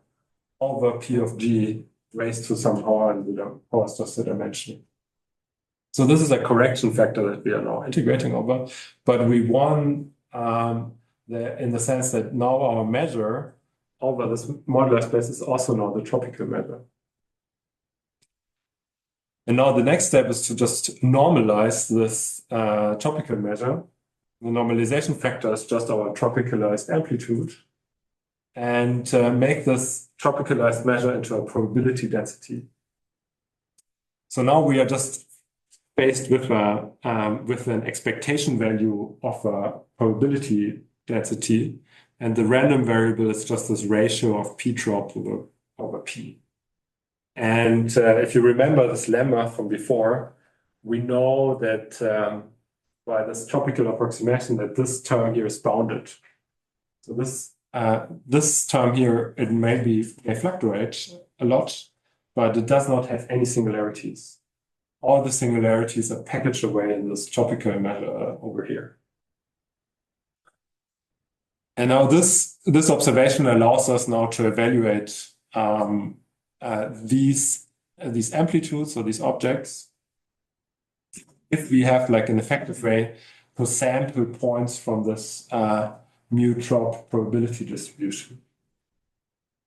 Speaker 2: over P of G raised to some power, and the power is just the dimension. So this is a correction factor that we are now integrating over, but we won in the sense that now our measure over this modular space is also now the tropical measure. And now the next step is to just normalize this tropical measure. The normalization factor is just our tropicalized amplitude, and make this tropicalized measure into a probability density. So now we are just faced with an expectation value of a probability density, and the random variable is just this ratio of p drop over p. And if you remember this lemma from before, we know that by this tropical approximation that this term here is bounded. So this term here, it may fluctuate a lot, but it does not have any singularities. All the singularities are packaged away in this tropical measure over here. And now this observation allows us now to evaluate these amplitudes or these objects if we have like an effective way to sample points from this mu-trop probability distribution.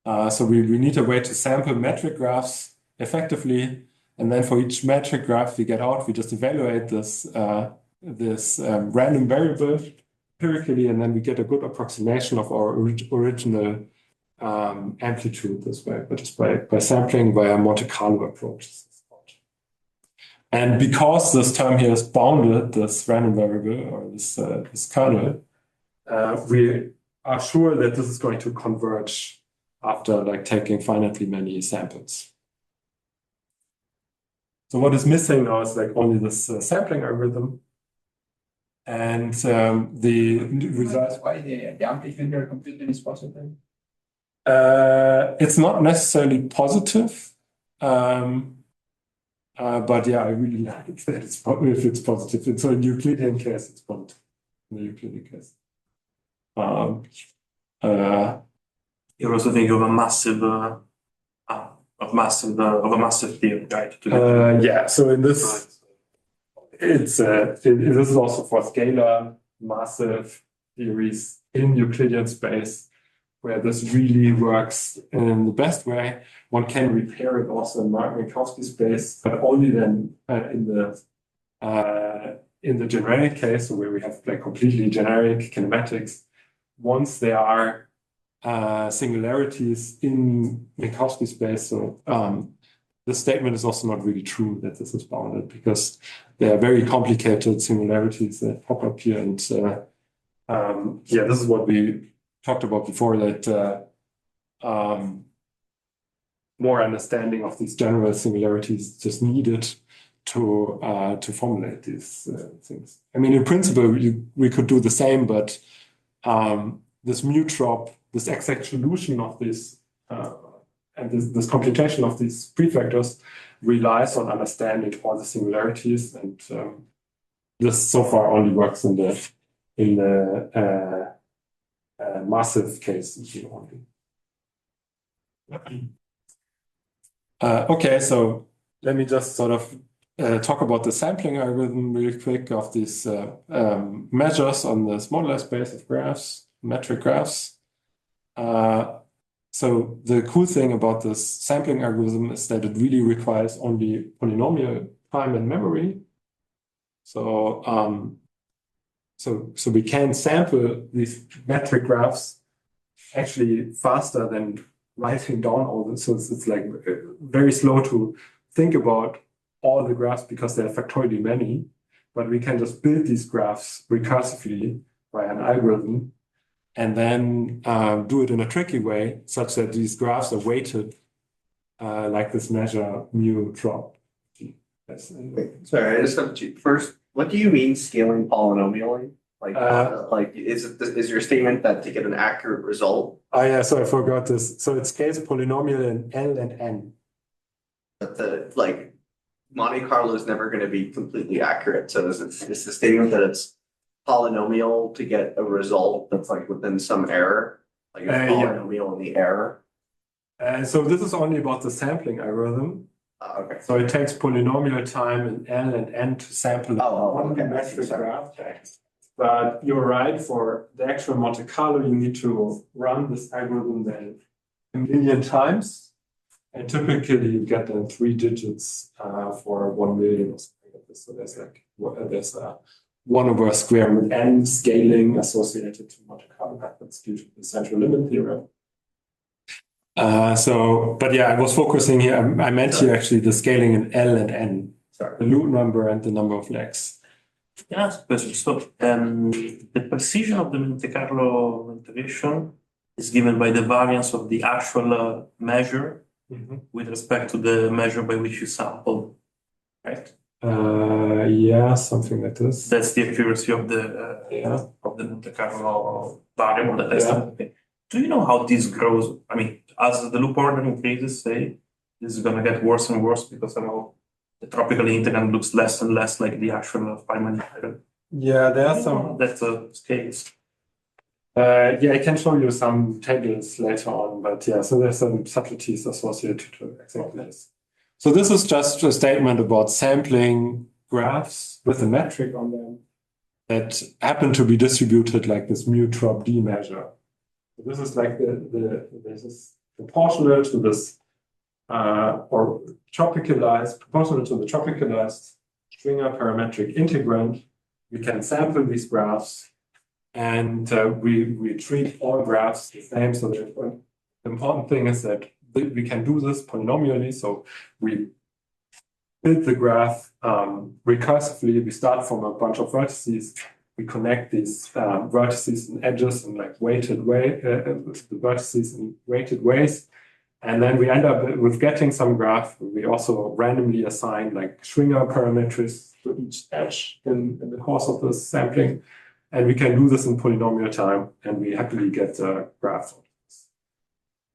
Speaker 2: So we need a way to sample metric graphs effectively, and then for each metric graph we get out, we just evaluate this random variable empirically, and then we get a good approximation of our original amplitude this way, but just by sampling via Monte Carlo approaches. And because this term here is bounded, this random variable or this kernel, we are sure that this is going to converge after like taking finitely many samples. So what is missing now is like only this sampling algorithm, and the results.
Speaker 6: Why the amplitude computing is positive?
Speaker 2: It's not necessarily positive. But yeah, I really like that if it's positive. It's a Euclidean case, it's positive in the Euclidean case.
Speaker 1: You're also thinking of a massive theory, right?
Speaker 2: Yeah. So in this, this is also for scalar massive theories in Euclidean space, where this really works in the best way. One can repair it also in Minkowski space, but only then in the generic case, where we have like completely generic kinematics. Once there are singularities in Minkowski space, so this statement is also not really true that this is bounded, because there are very complicated singularities that pop up here, and yeah, this is what we talked about before, that more understanding of these general singularities is just needed to formulate these things. I mean, in principle, we could do the same, but this mu-trop, this exact solution of this and this computation of these prefactors relies on understanding all the singularities, and this so far only works in the massive case only. Okay, so let me just sort of talk about the sampling algorithm really quick of these measures on this modular space of graphs, metric graphs. So the cool thing about this sampling algorithm is that it really requires only polynomial time and memory. So we can sample these metric graphs actually faster than writing down all this. So it's like very slow to think about all the graphs because there are factorially many, but we can just build these graphs recursively by an algorithm, and then do it in a tricky way such that these graphs are weighted like this measure mu-trop.
Speaker 4: Wait, sorry, I just have to first. What do you mean scaling polynomially? Like, is your statement that to get an accurate result?
Speaker 2: Oh yeah, so I forgot this. So it scales polynomial in L and N.
Speaker 4: But Monte Carlo is never going to be completely accurate. So is the statement that it's polynomial to get a result that's like within some error, like it's polynomial in the error?
Speaker 2: So this is only about the sampling algorithm.
Speaker 4: Okay.
Speaker 2: So it takes polynomial time in L and N to sample
Speaker 4: okay.
Speaker 2: metric graph. But you're right, for the actual Monte Carlo, you need to run this algorithm then a million times. And typically you get then 3 digits for 1 million or something like this. So there's like, there's a 1 over square root n scaling associated to Monte Carlo methods due to the central limit theorem. But yeah, I was focusing here. I meant here actually the scaling in L and N, the root number and the number of legs.
Speaker 1: Yes, so the precision of the Monte Carlo integration is given by the variance of the actual measure with respect to the measure by which you sample, right?
Speaker 2: Yeah, something like this.
Speaker 1: That's the accuracy of the Monte Carlo variable that I studied. Do you know how this grows? I mean, as the loop order increases, say, this is going to get worse and worse because the tropical integrand looks less and less like the actual Feynman integrand.
Speaker 2: Yeah, there are some.
Speaker 1: That's a scales.
Speaker 2: Yeah, I can show you some tables later on, but yeah, so there's some subtleties associated to exactly this. So this is just a statement about sampling graphs with a metric on them that happen to be distributed like this mu trop d measure. So this is like this is proportional to this or tropicalized, proportional to the tropicalized stringer parametric integrand. We can sample these graphs and we treat all graphs the same. So the important thing is that we can do this polynomially. So we build the graph recursively. We start from a bunch of vertices. We connect these vertices and edges in like weighted way, the vertices in weighted ways. And then we end up with getting some graph. We also randomly assign like Schwinger parameters to each edge in the course of this sampling. And we can do this in polynomial time, and we happily get the graph.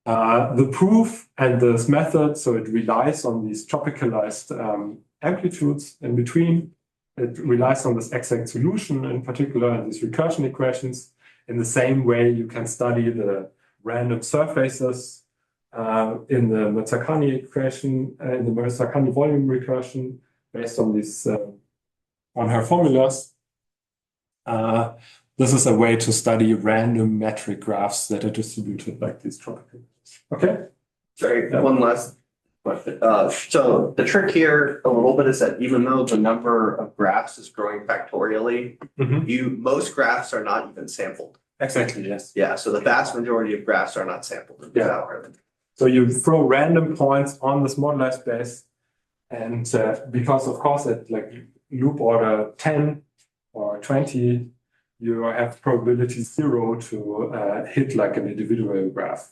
Speaker 2: The proof and this method, so it relies on these tropicalized amplitudes in between. It relies on this exact solution, in particular, and these recursion equations. In the same way, you can study the random surfaces in the Mirzakhani equation, in the Mirzakhani volume recursion, based on these on her formulas. This is a way to study random metric graphs that are distributed like these tropical. Okay.
Speaker 4: Sorry, one last question. So the trick here a little bit is that even though the number of graphs is growing factorially, most graphs are not even sampled.
Speaker 2: Exactly, yes.
Speaker 4: Yeah, so the vast majority of graphs are not sampled in this algorithm.
Speaker 2: So you throw random points on this moduli space, and because of course at like loop order 10 or 20, you have probability 0 to hit like an individual graph.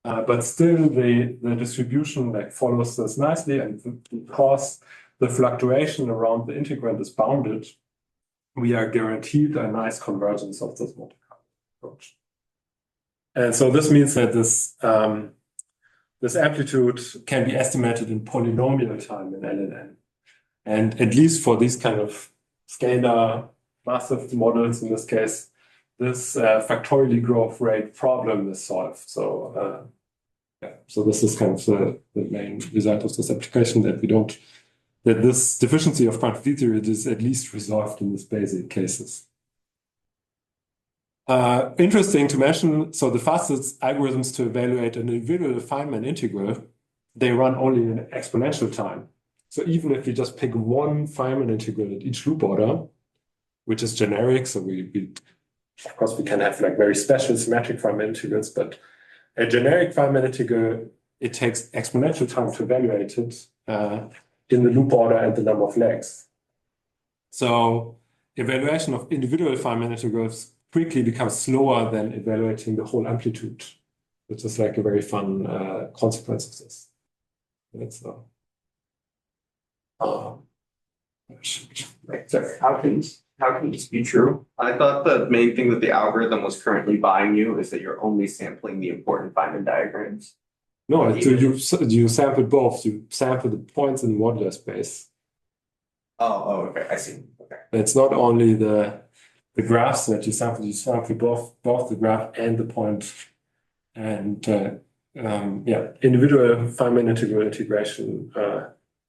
Speaker 2: But still the distribution like follows this nicely, and because the fluctuation around the integrand is bounded, we are guaranteed a nice convergence of this Monte Carlo approach. And so this means that this amplitude can be estimated in polynomial time in L and N. And at least for these kind of scalar massive models in this case, this factorially growth rate problem is solved. So so this is kind of the main result of this application, that that this deficiency of quantity theory is at least resolved in these basic cases. Interesting to mention, so the fastest algorithms to evaluate an individual Feynman integral, they run only in exponential time. So even if we just pick one Feynman integral at each loop order, which is generic, so we of course we can have like very special symmetric Feynman integrals, but a generic Feynman integral, it takes exponential time to evaluate it in the loop order and the number of legs. So evaluation of individual Feynman integrals quickly becomes slower than evaluating the whole amplitude, which is like a very fun consequence of this. That's
Speaker 4: Sorry, how can this be true? I thought the main thing that the algorithm was currently buying you is that you're only sampling the important Feynman diagrams.
Speaker 2: No, you sample both. You sample the points in the modular space.
Speaker 4: Oh, okay, I see. Okay.
Speaker 2: It's not only the graphs that you sample both the graph and the point. And individual Feynman integral integration.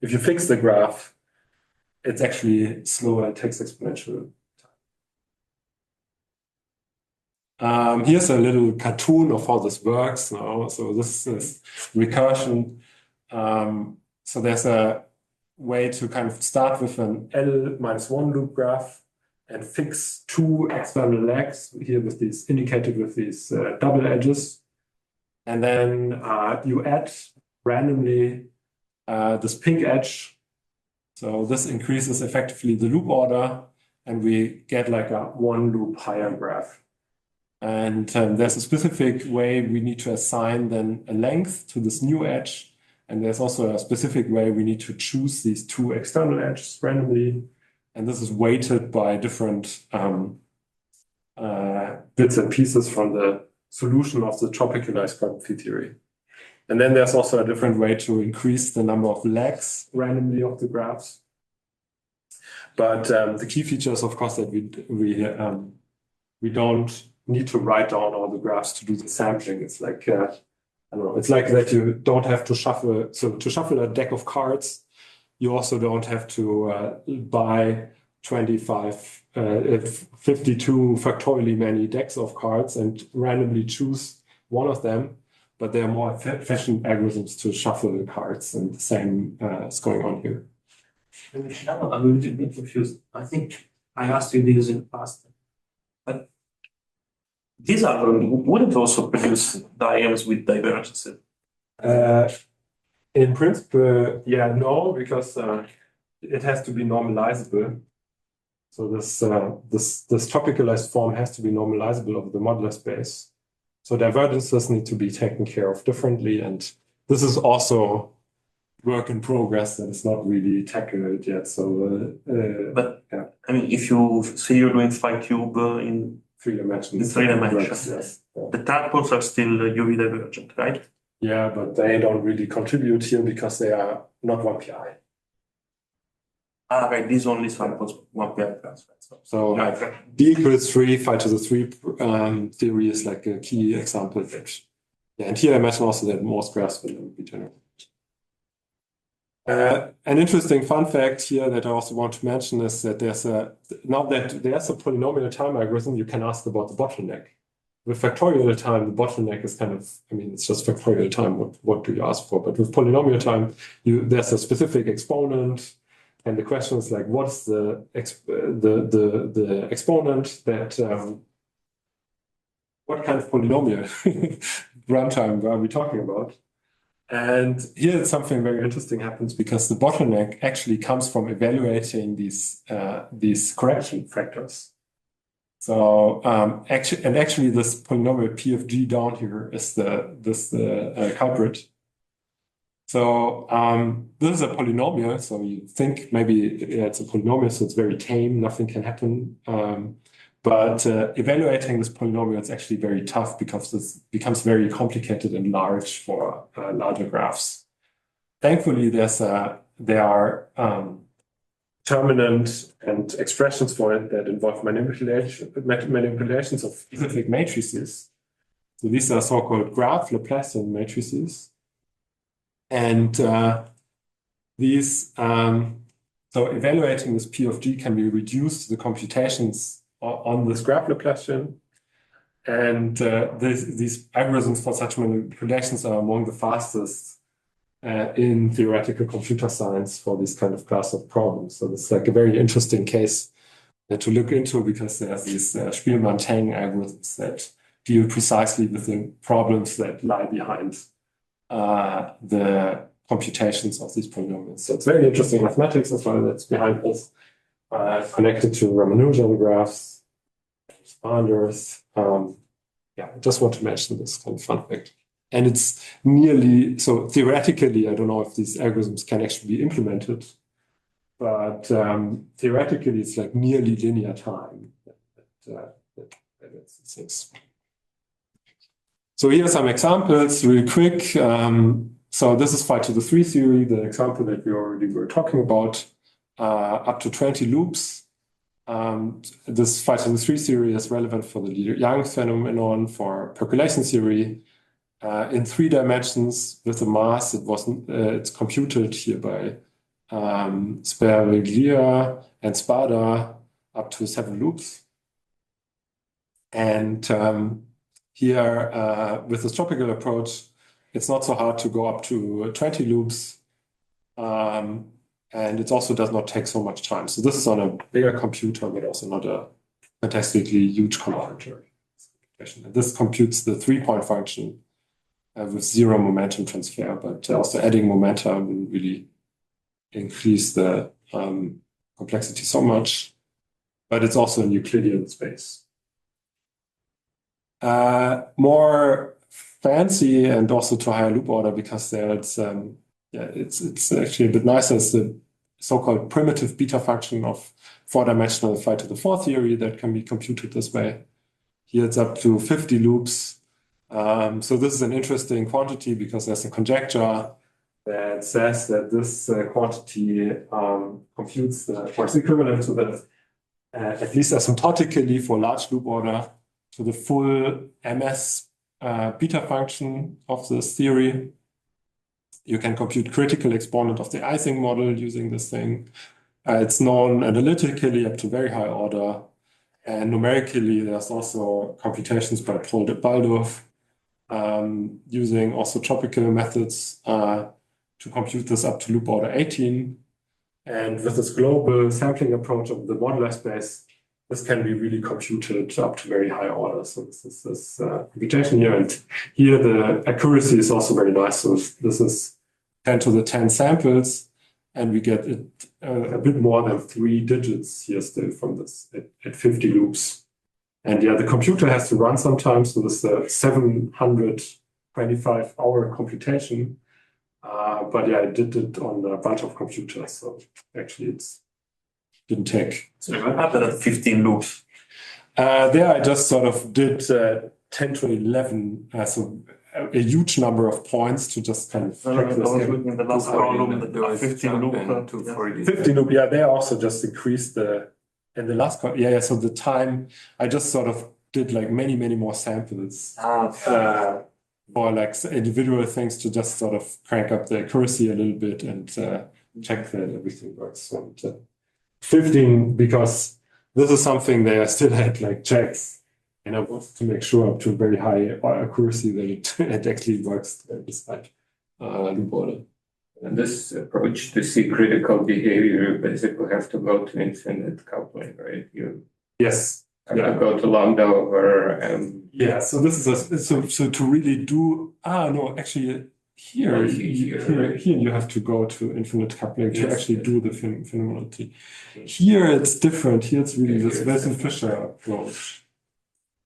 Speaker 2: If you fix the graph, it's actually slower, it takes exponential time. Here's a little cartoon of how this works now. So this is recursion. So there's a way to kind of start with an L-1 loop graph and fix two external legs here with these indicated with these double edges. And then you add randomly this pink edge. So this increases effectively the loop order, and we get like a one loop higher graph. And there's a specific way we need to assign then a length to this new edge. And there's also a specific way we need to choose these two external edges randomly. And this is weighted by different bits and pieces from the solution of the tropicalized group theory. And then there's also a different way to increase the number of legs randomly of the graphs. But the key feature is, of course, that we don't need to write down all the graphs to do the sampling. It's like I don't know. It's like that you don't have to shuffle. So to shuffle a deck of cards, you also don't have to buy 52 factorially many decks of cards and randomly choose one of them. But there are more efficient algorithms to shuffle the cards, and the same is going on here.
Speaker 1: I'm a little bit confused. I think I asked you this in the past, but these algorithms wouldn't also produce diagrams with divergences.
Speaker 2: In principle, yeah, no, because it has to be normalizable. So this tropicalized form has to be normalizable over the modular space. So divergences need to be taken care of differently, and this is also work in progress that is not really tackled yet. So,
Speaker 1: But
Speaker 2: yeah.
Speaker 1: I mean, if you say you're doing phi cube in
Speaker 2: 3 dimensions.
Speaker 1: in 3 dimensions,
Speaker 2: Yes. Yeah.
Speaker 1: the tadpoles are still UV divergent, right?
Speaker 2: Yeah, but they don't really contribute here because they are not 1PI.
Speaker 1: Ah, right. These only samples 1 plus, right?
Speaker 2: So
Speaker 1: Yeah.
Speaker 2: D equals 3, phi to the 3 theory is like a key example that, yeah, and here I mentioned also that most graphs will be generated. An interesting fun fact here that I also want to mention is that now that there's a polynomial time algorithm, you can ask about the bottleneck. With factorial time, the bottleneck is kind of, I mean, it's just factorial time. What do you ask for? But with polynomial time, there's a specific exponent. And the question is like, what's the exponent that, what kind of polynomial runtime are we talking about? And here something very interesting happens because the bottleneck actually comes from evaluating these correction factors. So actually this polynomial P of G down here is the culprit. So this is a polynomial, so you think maybe it's a polynomial, so it's very tame, nothing can happen. But evaluating this polynomial is actually very tough because this becomes very complicated and large for larger graphs. Thankfully, there are determinant and expressions for it that involve manipulations of specific matrices. So these are so-called graph Laplacian matrices. And so evaluating this P of G can be reduced to the computations on this graph Laplacian. And these algorithms for such manipulations are among the fastest in theoretical computer science for this kind of class of problems. So it's like a very interesting case to look into because there's these Spielmann-Tang algorithms that deal precisely with the problems that lie behind the computations of these polynomials. So it's very interesting mathematics as well that's behind this, connected to Ramanujan graphs, expanders. Yeah, I just want to mention this kind of fun fact. And it's nearly, so theoretically, I don't know if these algorithms can actually be implemented, but theoretically, it's like nearly linear time. So here are some examples real quick. So this is phi to the 3 theory, the example that we already were talking about, up to 20 loops. This phi to the 3 theory is relevant for the Young phenomenon, for percolation theory. In 3 dimensions with a mass, it's computed here by Speriglia and Spada up to 7 loops. And here, with this tropical approach, it's not so hard to go up to 20 loops. And it also does not take so much time. So this is on a bigger computer, but also not a fantastically huge computer. And this computes the 3-point function with 0 momentum transfer, but also adding momentum will really increase the complexity so much. But it's also in Euclidean space. More fancy and also to higher loop order, because there it's actually a bit nicer. It's the so-called primitive beta function of 4-dimensional phi to the 4 theory that can be computed this way. Here it's up to 50 loops. So this is an interesting quantity because there's a conjecture that says that this quantity computes or is equivalent to the, at least asymptotically for large loop order, to the full MS beta function of this theory. You can compute critical exponent of the Ising model using this thing. It's known analytically up to very high order. And numerically, there's also computations by Paul de Baldorf using also tropical methods to compute this up to loop order 18. And with this global sampling approach of the modular space, this can be really computed up to very high order. So this is this computation here. And here the accuracy is also very nice. So this is 10 to the 10 samples. And we get it a bit more than 3 digits here still from this at 50 loops. And yeah, the computer has to run sometimes. So this is a 725-hour computation. But yeah, I did it on a bunch of computers. So actually it didn't take.
Speaker 1: So what happened at 15 loops?
Speaker 2: There I just sort of did 10 to 11. So a huge number of points to just kind of check this.
Speaker 1: I was looking at the last column, the 15 loop.
Speaker 2: 15 loop, yeah, they also just increased in the last column. Yeah, so the time, I just sort of did like many more samples for like individual things to just sort of crank up the accuracy a little bit and check that everything works. And 15, because this is something they still had like checks. And I wanted to make sure up to very high accuracy that it actually works despite loop order.
Speaker 5: And this approach to see critical behavior, you basically have to go to infinite coupling, right? You
Speaker 2: Yes.
Speaker 5: have to go to lambda over
Speaker 2: yeah, so this is so to really do no, actually here you have to go to infinite coupling to actually do the phenomenality. Here it's different. Here it's really this Wilson-Fisher approach.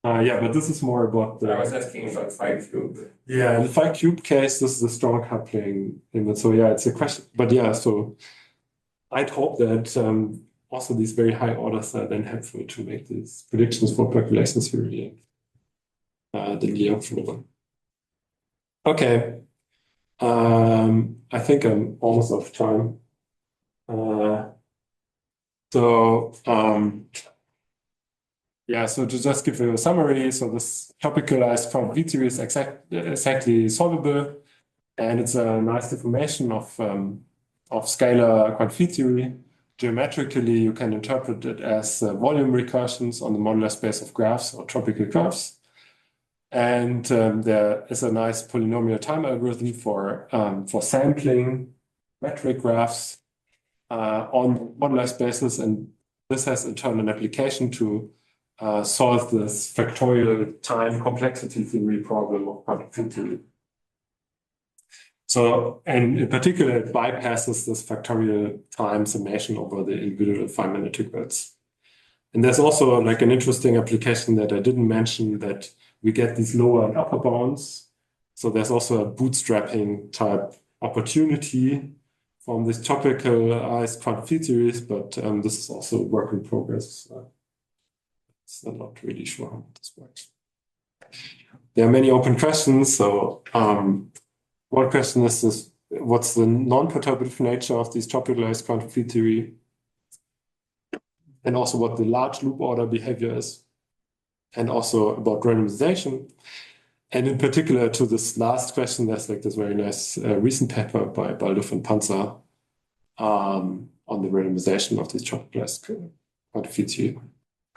Speaker 2: Yeah, but this is more about the.
Speaker 5: I was asking about 5 cube.
Speaker 2: Yeah, in the 5 cube case, this is the strong coupling limit. So yeah, it's a question. But yeah, so I'd hope that also these very high orders are then helpful to make these predictions for percolation theory and the Leo phenomenon. Okay. I think I'm almost out of time. Yeah, so to just give you a summary, so this tropicalized quantum theory is exactly solvable, and it's a nice deformation of scalar quantum theory. Geometrically, you can interpret it as volume recursions on the modular space of graphs or tropical curves. And there is a nice polynomial-time algorithm for sampling metric graphs on modular spaces, and this has in turn an application to solve this factorial time complexity theory problem of quantum theory. So, and in particular, it bypasses this factorial time summation over the individual Feynman integrals. And there's also like an interesting application that I didn't mention, that we get these lower and upper bounds. So there's also a bootstrapping type opportunity from these tropicalized quantum theories, but this is also work in progress. So I'm not really sure how this works. There are many open questions. So one question is this: what's the non-perturbative nature of these tropicalized quantum field theory? And also what the large loop order behavior is. And also about randomization. And in particular to this last question, there's like this very nice recent paper by Baldorf and Panzer on the randomization of these tropicalized quantum field theory.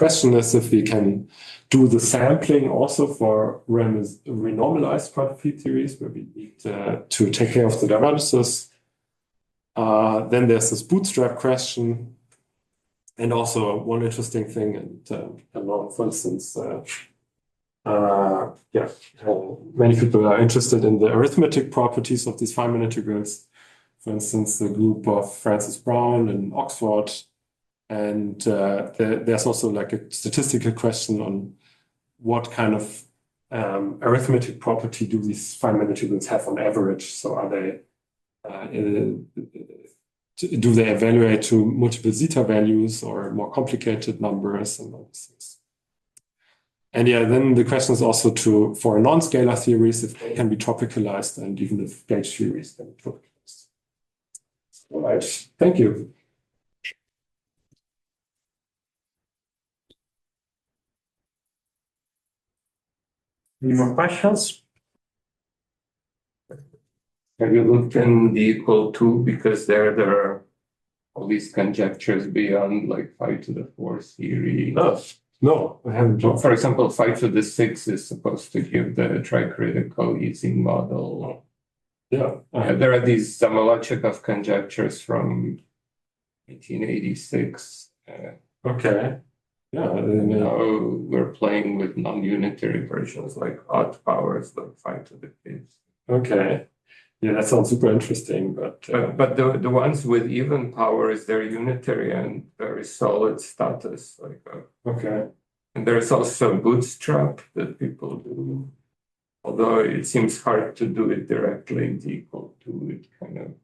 Speaker 2: question is if we can do the sampling also for renormalized quantity theories, where we need to take care of the divergences. Then there's this bootstrap question. And also one interesting thing, and for instance, many people are interested in the arithmetic properties of these Feynman integrals. For instance, the group of Francis Brown in Oxford. And there's also like a statistical question on what kind of arithmetic property do these Feynman integrals have on average? So are they do they evaluate to multiple zeta values or more complicated numbers and all these things? And yeah, then the question is also for non-scalar theories, if they can be tropicalized, and even if gauge theories can be tropicalized. All right, thank you.
Speaker 1: Any more questions?
Speaker 5: Have you looked in the equal to, because there are all these conjectures beyond like 5 to the 4th theory?
Speaker 2: No, I haven't.
Speaker 5: For example, 5 to the 6 is supposed to give the tricritical easing model.
Speaker 2: Yeah.
Speaker 5: There are these Zamolodchikov conjectures from 1886.
Speaker 2: Okay. Yeah.
Speaker 5: Now we're playing with non-unitary versions like odd powers, like 5 to the 5th.
Speaker 2: Okay. Yeah, that sounds super interesting, but
Speaker 5: the ones with even powers, they're unitary and very solid status.
Speaker 2: Okay.
Speaker 5: And there's also bootstrap that people do, although it seems hard to do it directly in the equal to. It kind of.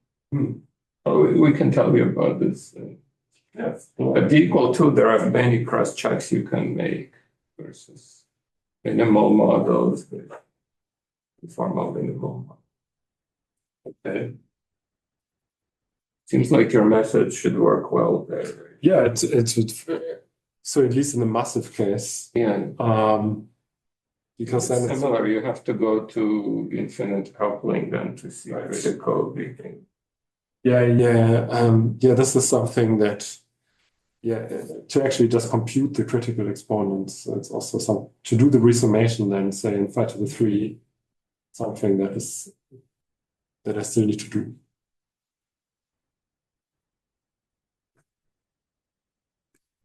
Speaker 5: Oh, we can tell you about this.
Speaker 2: Yes.
Speaker 5: At the equal to, there are many cross checks you can make versus minimal models with formal minimal models.
Speaker 2: Okay.
Speaker 5: Seems like your method should work well there.
Speaker 2: Yeah, it's so at least in the massive case.
Speaker 5: Yeah.
Speaker 2: Because
Speaker 5: It's
Speaker 2: then
Speaker 5: similar, you have to go to infinite coupling then to see critical beating.
Speaker 2: Yeah. This is something that, to actually just compute the critical exponents, it's also to do the resummation then, say in 5 to the 3, something that I still need to do.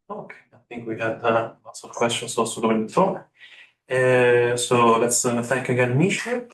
Speaker 1: Okay, I think we had lots of questions also during the talk. So let's thank again Misha.